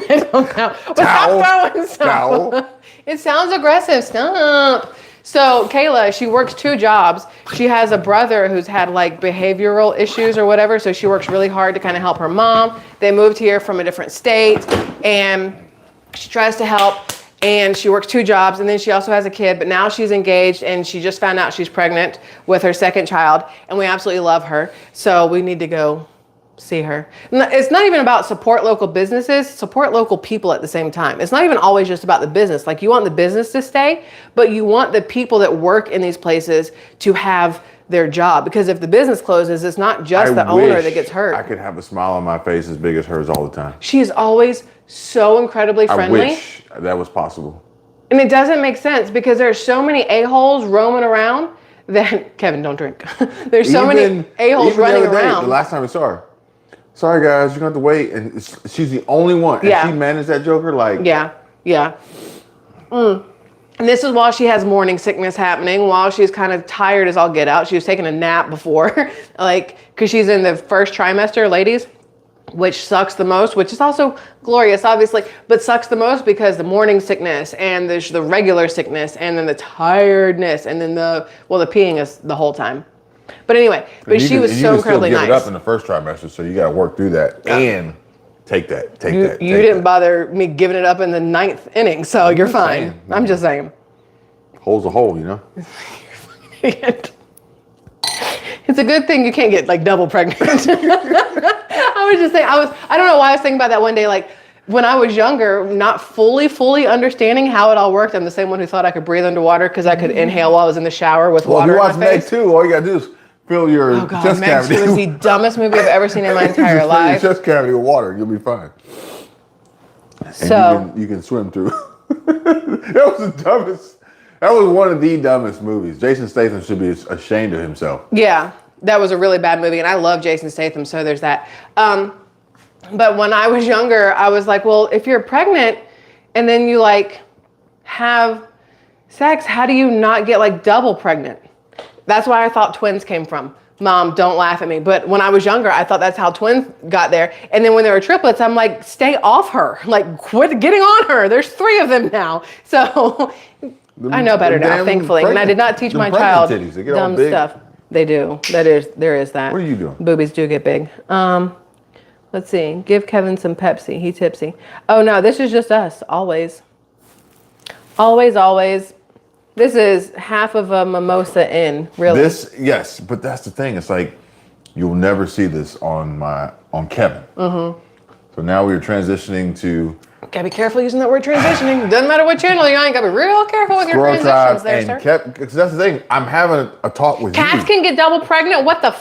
I don't know. But Towel. stop throwing stuff. Towel. It sounds aggressive. Stop. So Kayla, she works 2 jobs. She has a brother who's had like behavioral issues or whatever. So she works really hard to kind of help her mom. They moved here from a different state and she tries to help. And she works 2 jobs, and then she also has a kid, but now she's engaged, and she just found out she's pregnant with her second child, and we absolutely love her. So we need to go see her. It's not even about support local businesses, support local people at the same time. It's not even always just about the business. Like, you want the business to stay, but you want the people that work in these places to have their job. Because if the business closes, it's not just the owner that gets hurt. I could have a smile on my face as big as hers all the time. She is always so incredibly friendly. I wish that was possible. And it doesn't make sense because there's so many a-holes roaming around that, Kevin, don't drink. There's so many a-holes running around. The last time we saw her, sorry guys, you're going to have to wait. And she's the only one. And she managed that joker like. Yeah. And this is while she has morning sickness happening, while she's kind of tired as all get out. She was taking a nap before, like, because she's in the first trimester, ladies, which sucks the most, which is also glorious, obviously, but sucks the most because the morning sickness and there's the regular sickness and then the tiredness and then the peeing is the whole time. But anyway, but she was so incredibly nice. You give it up in the first trimester, so you got to work through that and take that. You didn't bother me giving it up in the 9th inning, so you're fine. I'm just saying. Hole's a hole, you know? It's a good thing you can't get like double pregnant. I was just saying, I don't know why I was thinking about that one day, like when I was younger, not fully understanding how it all worked. I'm the same one who thought I could breathe underwater because I could inhale while I was in the shower with water in my face. Well, if you watch Meg 2, all you gotta do is fill your chest cavity. Meg 2 is the dumbest movie I've ever seen in my entire life. Fill your chest cavity with water, you'll be fine. So and you can swim through. That was one of the dumbest movies. Jason Statham should be ashamed of himself. Yeah, that was a really bad movie, and I love Jason Statham, so there's that. But when I was younger, I was like, well, if you're pregnant and then you like have sex, how do you not get like double pregnant? That's why I thought twins came from. Mom, don't laugh at me. But when I was younger, I thought that's how twins got there. And then when there were triplets, I'm like, stay off her. Like, quit getting on her. There's 3 of them now. So I know better now, thankfully. And I did not teach my child dumb stuff. They do. There is that. What are you doing? Boobies do get big. Let's see. Give Kevin some Pepsi. He's tipsy. Oh, no, this is just us. Always. Always. This is half of a mimosa in, really. Yes, but that's the thing. It's like, you'll never see this on Kevin. Mm-hmm. So now we're transitioning to Gotta be careful using that word transitioning. Doesn't matter what channel you're on, you gotta be real careful with your transitions there, sir. Because that's the thing. I'm having a talk with Cats can get double pregnant. What the?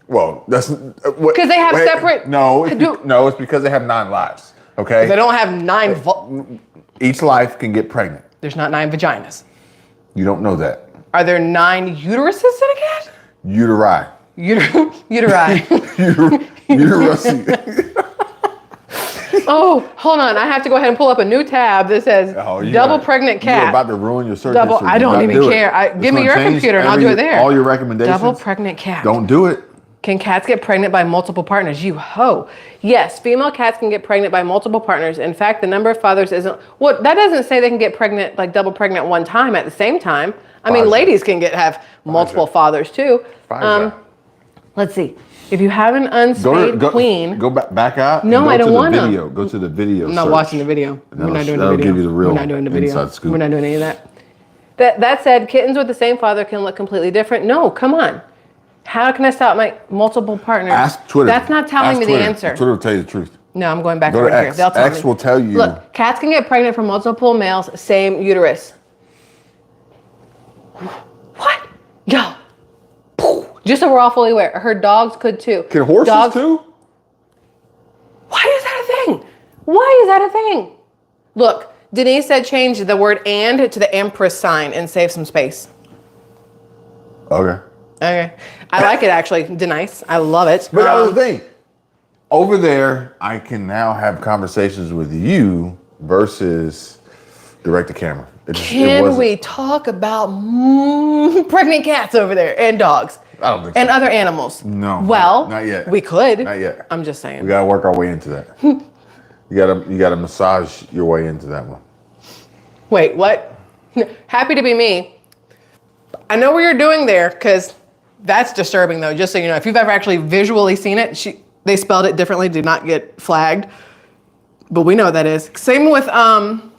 Well, that's because they have separate. No, it's because they have 9 lives. Okay. They don't have 9. Each life can get pregnant. There's not 9 vaginas. You don't know that. Are there 9 uteruses in a cat? Uteri. Uteri. Uterus. Oh, hold on. I have to go ahead and pull up a new tab that says double pregnant cat. You're about to ruin your search history. I don't even care. Give me your change computer and I'll do it there. All your recommendations. Double pregnant cat. Don't do it. Can cats get pregnant by multiple partners? You ho. Yes, female cats can get pregnant by multiple partners. In fact, the number of fathers isn't... Well, that doesn't say they can get pregnant, like double pregnant one time at the same time. I mean, ladies can have multiple fathers too. Let's see. If you have an unspayed queen... Go back out. No, I don't want to. Go to the video. I'm not watching the video. We're not doing the video. That'll give you the real We're not doing the video. Inside scoop. We're not doing any of that. That said, kittens with the same father can look completely different. No, come on. How can I stop my multiple partners? Ask Twitter. That's not telling me the answer. Twitter will tell you the truth. No, I'm going back Go to here. They'll tell X me. will tell you. Look, cats can get pregnant from multiple males, same uterus. What? Yo. Just so we're all fully aware. I heard dogs could too. Can horses too? Why is that a thing? Why is that a thing? Look, Denise said change the word and to the empress sign and save some space. Okay. I like it actually, Denise. I love it. But that was the thing. Over there, I can now have conversations with you versus direct to camera. Can we talk about pregnant cats over there and dogs? I don't think so. And other animals? No. Well, not yet. We could. Not yet. I'm just saying. We gotta work our way into that. You gotta massage your way into that one. Wait, what? Happy to be me. I know what you're doing there, because that's disturbing though, just so you know. If you've ever actually visually seen it, they spelled it differently, did not get flagged. But we know what that is. Same with, oh,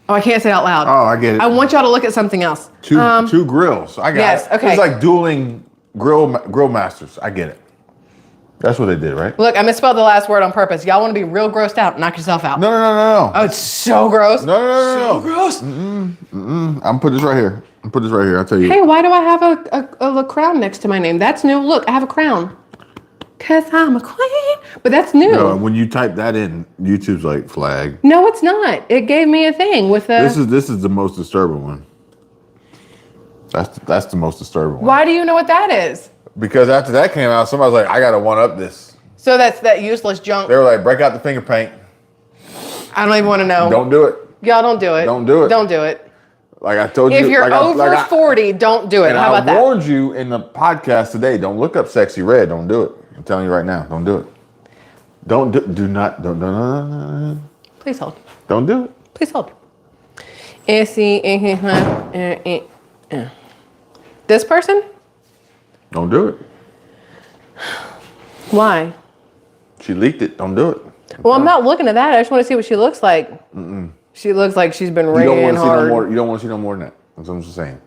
I can't say it out loud. Oh, I get it. I want y'all to look at something else. Two grills. I got yes, it. Okay. It's like dueling grill masters. I get it. That's what they did, right? Look, I misspelled the last word on purpose. Y'all want to be real grossed out? Knock yourself out. No. Oh, it's so gross. No. So gross. I'm put this right here. I'll tell you. Hey, why do I have a crown next to my name? That's new. Look, I have a crown. Because I'm a queen. But that's new. No, when you type that in, YouTube's like flag. No, it's not. It gave me a thing with a... This is the most disturbing one. That's the most disturbing one. Why do you know what that is? Because after that came out, somebody's like, I gotta one up this. So that's that useless junk. They were like, break out the finger paint. I don't even want to know. Don't do it. Y'all don't do it. Don't do it. Don't do it. Like I told you. If you're over 40, don't do it. How about that? I warned you in the podcast today, don't look up sexy red. Don't do it. I'm telling you right now, don't do it. Don't. Please hold. Don't do it. Please hold. This person? Don't do it. Why? She leaked it. Don't do it. Well, I'm not looking at that. I just want to see what she looks like. She looks like she's been ran hard. You don't want to see no more than that. That's what I'm just saying.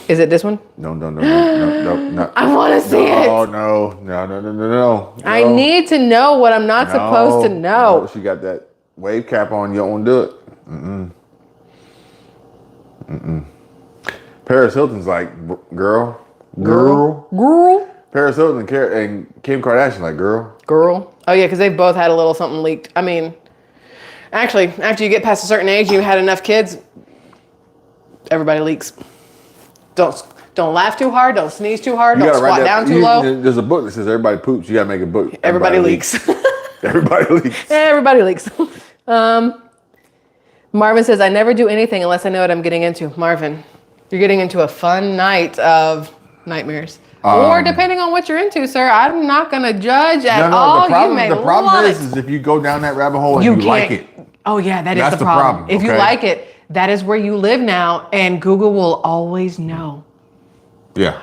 Is it this one? No. I want to see it. Oh, no. I need to know what I'm not supposed to know. No, she got that wave cap on. You don't want to do it. Paris Hilton's like, girl. Paris Hilton and Kim Kardashian like, girl. Oh, yeah, because they've both had a little something leaked. I mean, actually, after you get past a certain age, you had enough kids, everybody leaks. Don't laugh too hard. Don't sneeze too hard. Don't squat down too low. There's a book that says everybody poops. You got to make a book. Everybody leaks. Everybody leaks. Everybody leaks. Marvin says, I never do anything unless I know what I'm getting into. Marvin, you're getting into a fun night of nightmares. Or depending on what you're into, sir, I'm not going to judge at all. The problem is if you go down that rabbit hole and you like it. Oh, yeah, that's the problem. If you like it, that is where you live now, and Google will always know. Yeah.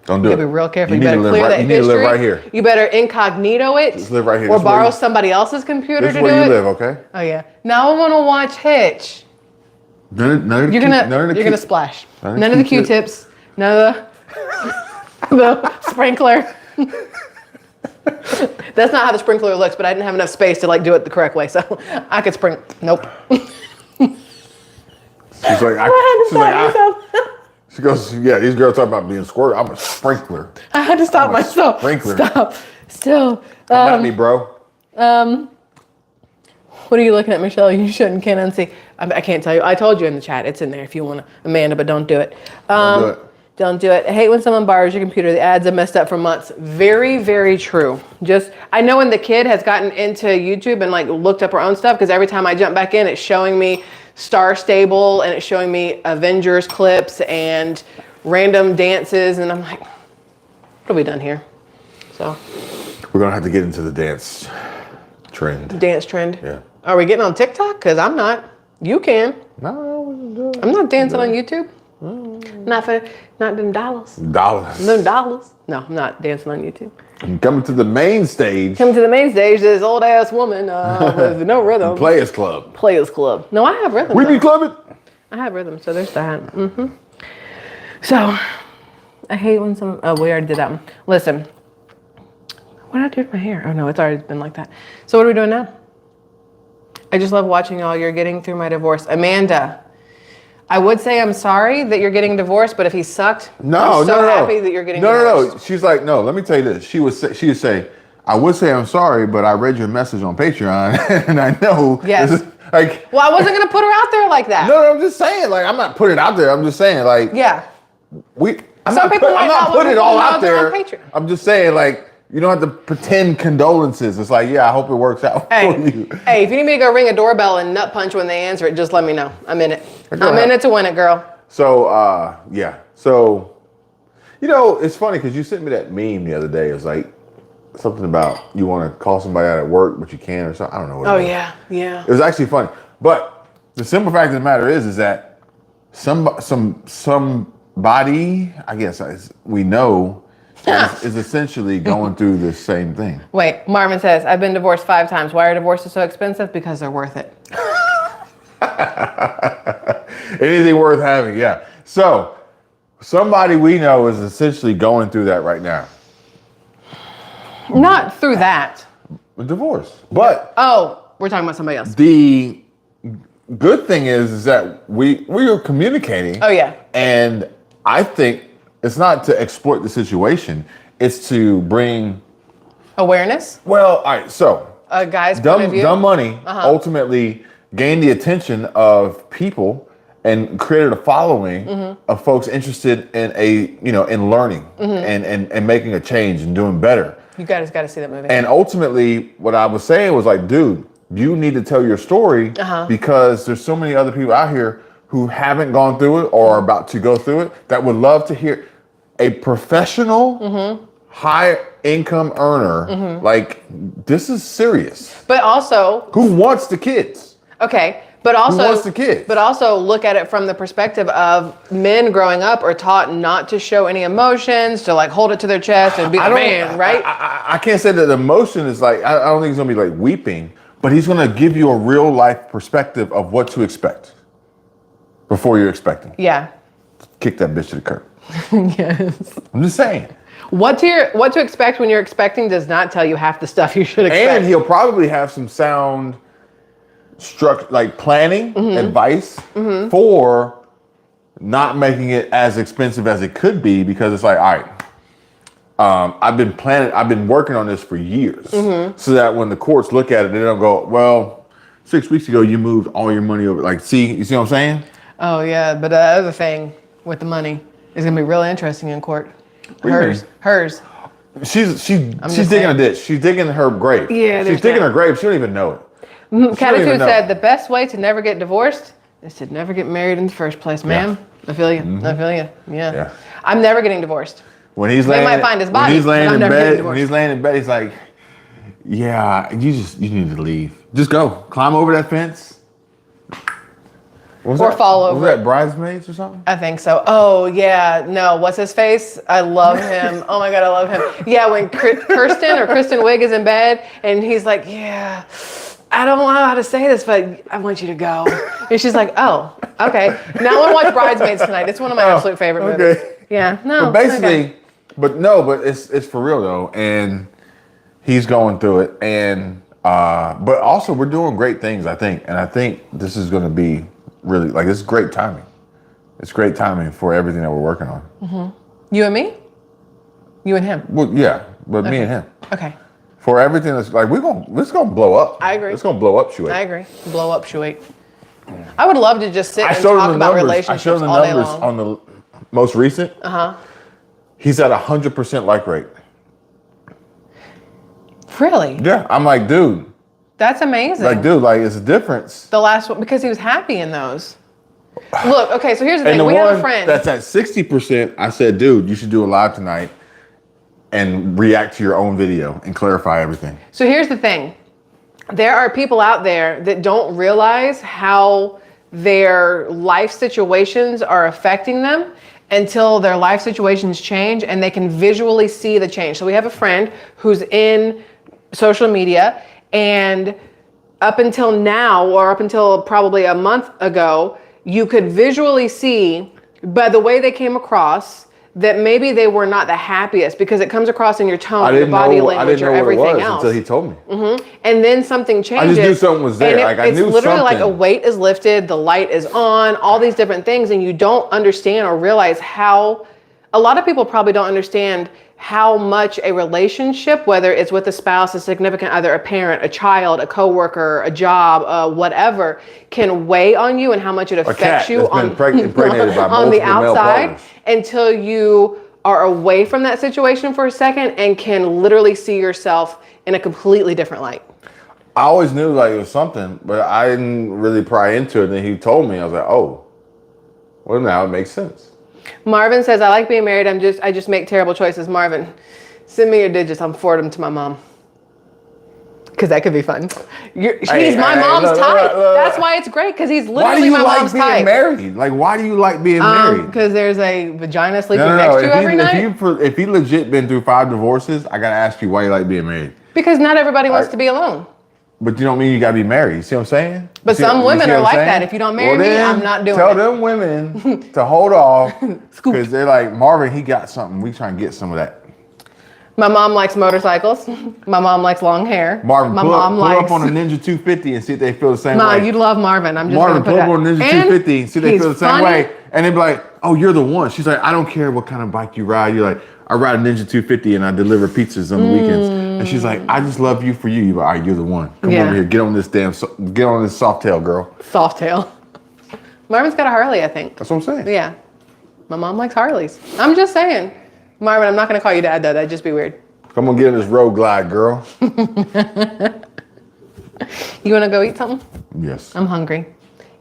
Don't do it. You gotta be real careful. You better clear that history. You need to live right here. You better incognito it. Just live right here. Or borrow somebody else's computer to do it. This is where you live, okay? Oh, yeah. Now I want to watch Hitch. You're gonna splash. None of the Q-tips. None of the sprinkler. That's not how the sprinkler looks, but I didn't have enough space to like do it the correct way, so I could sprinkle. Nope. She's like, she goes, yeah, these girls talk about being squirt. I'm a sprinkler. I had to stop myself. Sprinkler. Stop. Still. Not me, bro. What are you looking at, Michelle? You can't unsee. I can't tell you. I told you in the chat. It's in there if you want to, Amanda, but don't do it. Don't do it. Don't do it. I hate when someone borrows your computer. The ads have messed up for months. Very, very true. I know when the kid has gotten into YouTube and like looked up her own stuff, because every time I jump back in, it's showing me Star Stable and it's showing me Avengers clips and random dances. And I'm like, what have we done here? So we're going to have to get into the dance trend. Dance trend? Yeah. Are we getting on TikTok? Because I'm not. You can. No, I'm not dancing on YouTube. Not them dollars. Dollars. Them dollars. No, I'm not dancing on YouTube. Coming to the main stage. Coming to the main stage, this old ass woman with no rhythm. Players Club. Players Club. No, I have rhythm. We be clubbing. I have rhythm, so there's that. So, I hate when some. Oh, we already did that one. Listen. What did I do with my hair? Oh no, it's already been like that. So what are we doing now? I just love watching y'all. You're getting through my divorce. Amanda, I would say I'm sorry that you're getting divorced, but if he sucked, I'm so happy that you're getting divorced. No. She's like, no, let me tell you this. She would say, I would say I'm sorry, but I read your message on Patreon and I know. Yes. Like, well, I wasn't going to put her out there like that. No, I'm just saying, like, I'm not putting it out there. I'm just saying, like, yeah. I'm not putting it all out there. I'm just saying, like, you don't have to pretend condolences. It's like, yeah, I hope it works out for you. Hey, if you need me to go ring a doorbell and nut punch when they answer it, just let me know. I'm in it. I'm in it to win it, girl. So, yeah. So, you know, it's funny because you sent me that meme the other day. It's like something about you want to call somebody out at work, but you can't or something. I don't know what it was. Yeah. It was actually funny. But the simple fact of the matter is that somebody, I guess we know, is essentially going through the same thing. Wait, Marvin says, I've been divorced 5 times. Why are divorces so expensive? Because they're worth it. Anything worth having, yeah. So, somebody we know is essentially going through that right now. Not through that. A divorce. But. Oh, we're talking about somebody else. The good thing is that we are communicating. Oh, yeah. And I think it's not to exploit the situation. It's to bring awareness. Well, all right. So a guy's point of view. Dumb Money ultimately gained the attention of people and created a following of folks interested in in learning and making a change and doing better. You guys got to see that movie. And ultimately, what I was saying was like, dude, you need to tell your story because there's so many other people out here who haven't gone through it or are about to go through it that would love to hear a professional, high income earner. Like, this is serious. But also, who wants the kids? Okay. But also, who wants the kids? But also look at it from the perspective of men growing up are taught not to show any emotions, to like hold it to their chest and be a man, right? I can't say that the emotion is like, I don't think he's gonna be like weeping, but he's gonna give you a real life perspective of what to expect before you're expecting. Yeah. Kick that bitch to the curb. Yes. I'm just saying. What to expect when you're expecting does not tell you half the stuff you should expect. And he'll probably have some sound like planning advice for not making it as expensive as it could be, because it's like, all right, I've been working on this for years, so that when the courts look at it, they don't go, well, 6 weeks ago you moved all your money over. Like, you see what I'm saying? Oh yeah, but the other thing with the money is gonna be really interesting in court. Hers. She's digging a ditch. She's digging her grave. Yeah, she's digging her grave. She don't even know it. Catitude said the best way to never get divorced is to never get married in the first place, ma'am. Yeah. I feel you. I feel you. Yeah. I'm never getting divorced. When he's laying, might find his body, when he's laying in bed, he's like, yeah, you need to leave. Just go. Climb over that fence. Fall over. Was that Bridesmaids or something? I think so. Oh, yeah. No, what's his face? I love him. Oh, my God, I love him. Yeah, when Kristen Wiig is in bed, and he's like, yeah, I don't know how to say this, but I want you to go. And she's like, oh, okay. Now I want to watch Bridesmaids tonight. It's one of my absolute favorite movies. Yeah, no. But basically, but it's for real, though. And he's going through it, and but also we're doing great things, I think, and I think this is going to be really like it's great timing. It's great timing for everything that we're working on. Mm-hmm. You and me? You and him? Well, yeah, but me and him. Okay. For everything that's like it's gonna blow up. I agree. It's gonna blow up, Shuaib. I agree. Blow up, Shuaib. I would love to just sit and talk about relationships I showed the all day numbers long. on the most recent. He's at 100% like rate. Really? Yeah, I'm like, dude. That's amazing. Like, dude, like it's a difference. The last one, because he was happy in those. Look, okay, so here's the thing. And We have a friend. that's at 60%, I said, dude, you should do a live tonight and react to your own video and clarify everything. So here's the thing. There are people out there that don't realize how their life situations are affecting them until their life situations change and they can visually see the change. So we have a friend who's in social media, and up until now, or up until probably a month ago, you could visually see by the way they came across that maybe they were not the happiest, because it comes across in your tone, your body language, or everything else. Until he told me. And then something changes. I just knew something was there. And I knew it's literally like something. a weight is lifted, the light is on, all these different things, and you don't understand or realize how. A lot of people probably don't understand how much a relationship, whether it's with a spouse, a significant other, a parent, a child, a coworker, a job, whatever, can weigh on you, and how much it affects you on the outside until you are away from that situation for a second and can literally see yourself in a completely different light. I always knew like it was something, but I didn't really pry into it. And then he told me, I was like, oh, well, now it makes sense. Marvin says, I like being married. I just make terrible choices. Marvin, send me your digits. I'm forward them to my mom. Because that could be fun. He's my mom's type. That's why it's great, because he's literally my mom's type. Why do you like being married? Like, why do you like being married? Because there's a vagina sleeping next to you every night. If he legit been through 5 divorces, I got to ask you why you like being married. Because not everybody wants to be alone. But you don't mean you got to be married. You see what I'm saying? But some women are like that. If you don't marry me, I'm not doing it. Tell them women to hold off, because they're like, Marvin, he got something. We trying to get some of that. My mom likes motorcycles. My mom likes long hair. Marvin, pull up on a Ninja 250 and see if they feel the same way. Ma, you love Marvin. I'm just Marvin, pull up on a Ninja 250 and see if they feel the same way. And they'd be like, oh, you're the one. She's like, I don't care what kind of bike you ride. You're like, I ride a Ninja 250 and I deliver pizzas on the weekends. And she's like, I just love you for you. You're like, all right, you're the one. Come over here. Get on this soft tail, girl. Soft tail. Marvin's got a Harley, I think. That's what I'm saying. Yeah. My mom likes Harleys. I'm just saying. Marvin, I'm not going to call you dad, though. That'd just be weird. Come on, get in this road glide, girl. You want to go eat something? Yes. I'm hungry.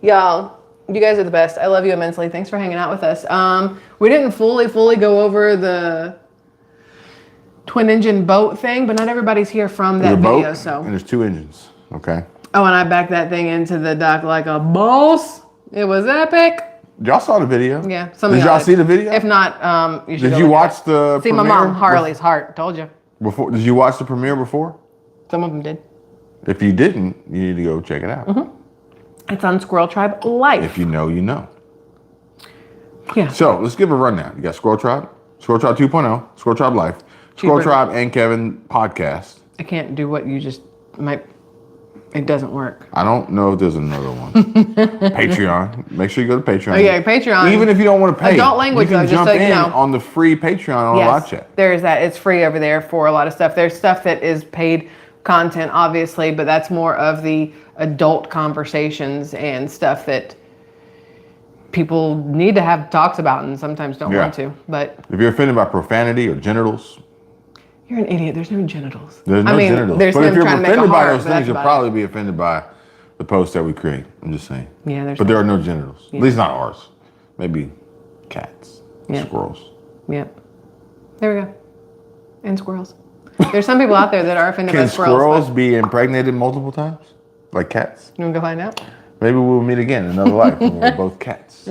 Y'all, you guys are the best. I love you immensely. Thanks for hanging out with us. We didn't fully go over the twin engine boat thing, but not everybody's here from that video, so. And there's 2 engines, okay? Oh, and I backed that thing into the dock like a boss. It was epic. Y'all saw the video? Yeah. Did y'all see the video? If not, you should. Did you watch the See, premiere? my mom, Harley's heart. Told you. Before, did you watch the premiere before? Some of them did. If you didn't, you need to go check it out. It's on Squirrel Tribe Life. If you know, you know. Yeah. So let's give a rundown. You got Squirrel Tribe, Squirrel Tribe 2.0, Squirrel Tribe Life, Squirrel Tribe and Kevin podcast. I can't do what you just might. It doesn't work. I don't know if there's another one. Patreon. Make sure you go to Patreon. Oh yeah, Patreon. Even if you don't want to pay, adult language, you can though, jump just so you in know. on the free Patreon on live chat. There's that. It's free over there for a lot of stuff. There's stuff that is paid content, obviously, but that's more of the adult conversations and stuff that people need to have talks about and sometimes don't want to. But if you're offended by profanity or genitals, you're an idiot. There's no genitals. There's no genitals. There's but if you're offended by those things, things, you'll probably be offended by the posts that we create. I'm just saying. Yeah, but there are no genitals. At least not ours. Maybe cats, squirrels. Yep. There we go. And squirrels. There's some people out there that are offended by squirrels. Can squirrels be impregnated multiple times? Like cats? You want to go find out? Maybe we'll meet again in another life when we're both cats.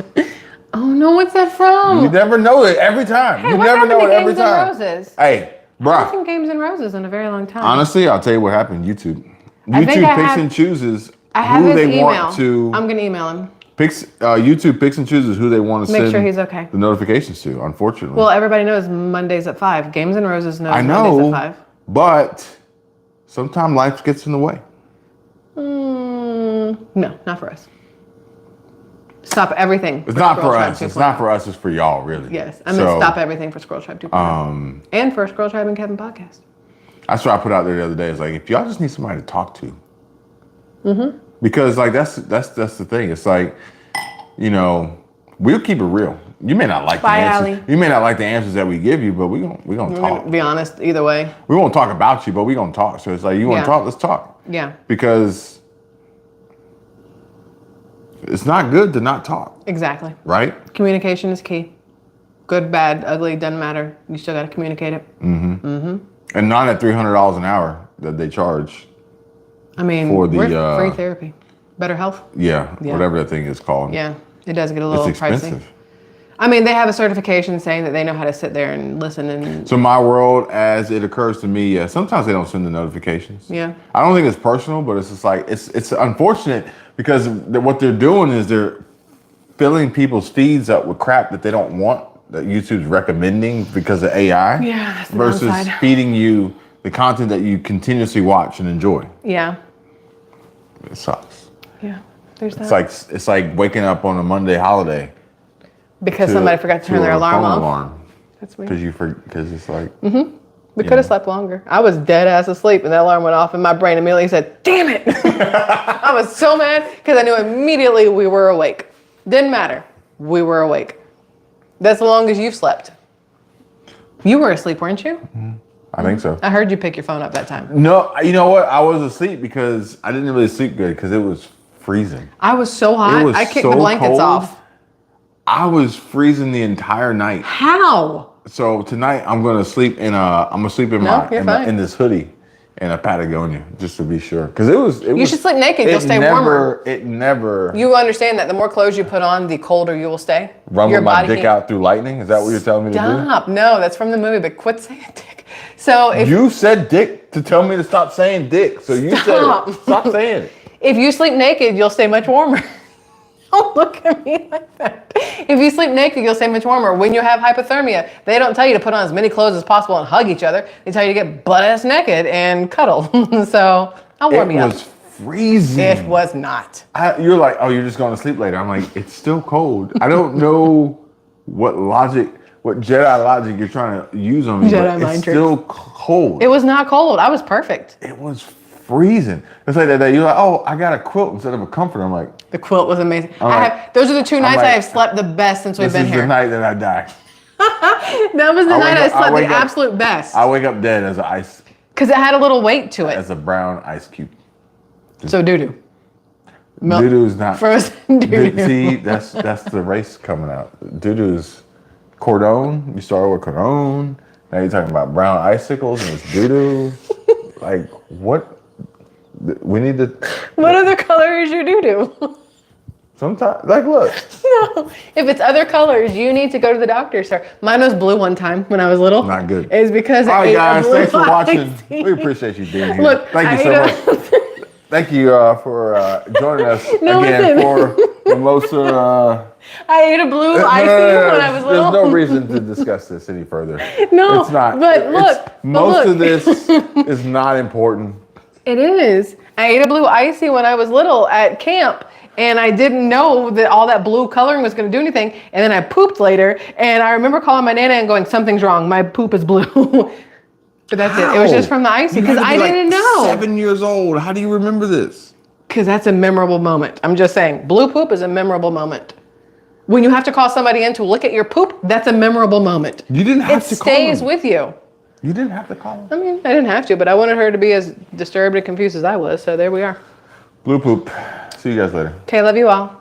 Oh no, what's that from? You never know it every time. Hey, you never know it every time. Roses? Hey, bro. I haven't seen Games and Roses in a very long time. Honestly, I'll tell you what happened. YouTube picks and chooses who they want to. I'm gonna email him. YouTube picks and chooses who they want to send. Make sure he's okay. The notifications to. Unfortunately. Well, everybody knows Mondays at 5. Games and Roses knows Mondays at 5. But sometimes life gets in the way. No, not for us. Stop everything. It's not for us. It's not for us. It's for y'all, really. Yes. I mean, stop everything for Squirrel Tribe 2.0. And for Squirrel Tribe and Kevin podcast. That's what I put out there the other day. It's like, if y'all just need somebody to talk to. Because like that's the thing. It's like, you know, we'll keep it real. You may not like the answers. You may not like the answers that we give you, but we gonna talk. Be honest, either way. We won't talk about you, but we gonna talk. So it's like, you want to talk? Let's talk. Yeah. Because it's not good to not talk. Exactly. Right? Communication is key. Good, bad, ugly, doesn't matter. You still got to communicate it. And not at $300 an hour that they charge. I mean, for the we're free therapy. Better health. Yeah, whatever that thing is called. Yeah, it does get a little it's expensive. pricey. I mean, they have a certification saying that they know how to sit there and listen and. So my world, as it occurs to me, sometimes they don't send the notifications. Yeah. I don't think it's personal, but it's just like it's unfortunate because what they're doing is they're filling people's feeds up with crap that they don't want, that YouTube's recommending because of AI. Yeah, that's the versus downside. feeding you the content that you continuously watch and enjoy. Yeah. It sucks. Yeah. There's that. It's like waking up on a Monday holiday. Because somebody forgot to turn their alarm off. That's weird. Because it's like. We could have slept longer. I was dead ass asleep and that alarm went off and my brain immediately said, damn it. I was so mad because I knew immediately we were awake. Didn't matter. We were awake. That's the longest you've slept. You were asleep, weren't you? I think so. I heard you pick your phone up that time. No, you know what? I was asleep because I didn't really sleep good because it was freezing. I was so hot. I kicked the blankets off. I was freezing the entire night. How? So tonight I'm gonna sleep in in this hoodie and a Patagonia just to be sure. Because you should sleep naked. You'll stay warmer. It never. You understand that the more clothes you put on, the colder you will stay. Run with my dick out through lightning. Is that what you're telling me to do? Stop. No, that's from the movie. But quit saying dick. So if you said dick to tell me to stop saying dick, so you said it. Stop saying it. If you sleep naked, you'll stay much warmer. Don't look at me like that. If you sleep naked, you'll stay much warmer. When you have hypothermia, they don't tell you to put on as many clothes as possible and hug each other. They tell you to get butt-ass naked and cuddle. So I'll warm you up. It was freezing. It was not. You're like, oh, you're just going to sleep later. I'm like, it's still cold. I don't know what Jedi logic you're trying to use on me, but it's still cold. It was not cold. I was perfect. It was freezing. It's like that day. You're like, oh, I got a quilt instead of a comforter. I'm like, the quilt was amazing. Those are the 2 nights I have slept the best since we've been here. This is the night that I die. That was the night I slept the absolute best. I wake up dead as an ice. Because it had a little weight to it. As a brown ice cube. So doo-doo. Doo-doo is not. Frozen doo-doo. See, that's the race coming out. Doo-doo is cordon. You started with cordon. Now you're talking about brown icicles and it's doo-doo. Like, what? We need to. What other color is your doo-doo? Sometimes, like, look. No, if it's other colors, you need to go to the doctor, sir. Mine was blue one time when I was little. Not good. It's because I ate guys, thanks for watching. We appreciate you being here. Look, thank you so much. Thank you for joining us again for Mimosa. I ate a blue icy when I was little. There's no reason to discuss this any further. No, it's not. But look, most of this is not important. It is. I ate a blue icy when I was little at camp, and I didn't know that all that blue coloring was going to do anything. And then I pooped later, and I remember calling my nana and going, "Something's wrong. My poop is blue." But that's it. It was just from the icy because I didn't know. 7 years old. How do you remember this? Because that's a memorable moment. I'm just saying, blue poop is a memorable moment. When you have to call somebody in to look at your poop, that's a memorable moment. You didn't have to call It stays with you. You didn't have to call him. I mean, I didn't have to, but I wanted her to be as disturbed and confused as I was, so there we are. Blue poop. See you guys later. Okay, love you all.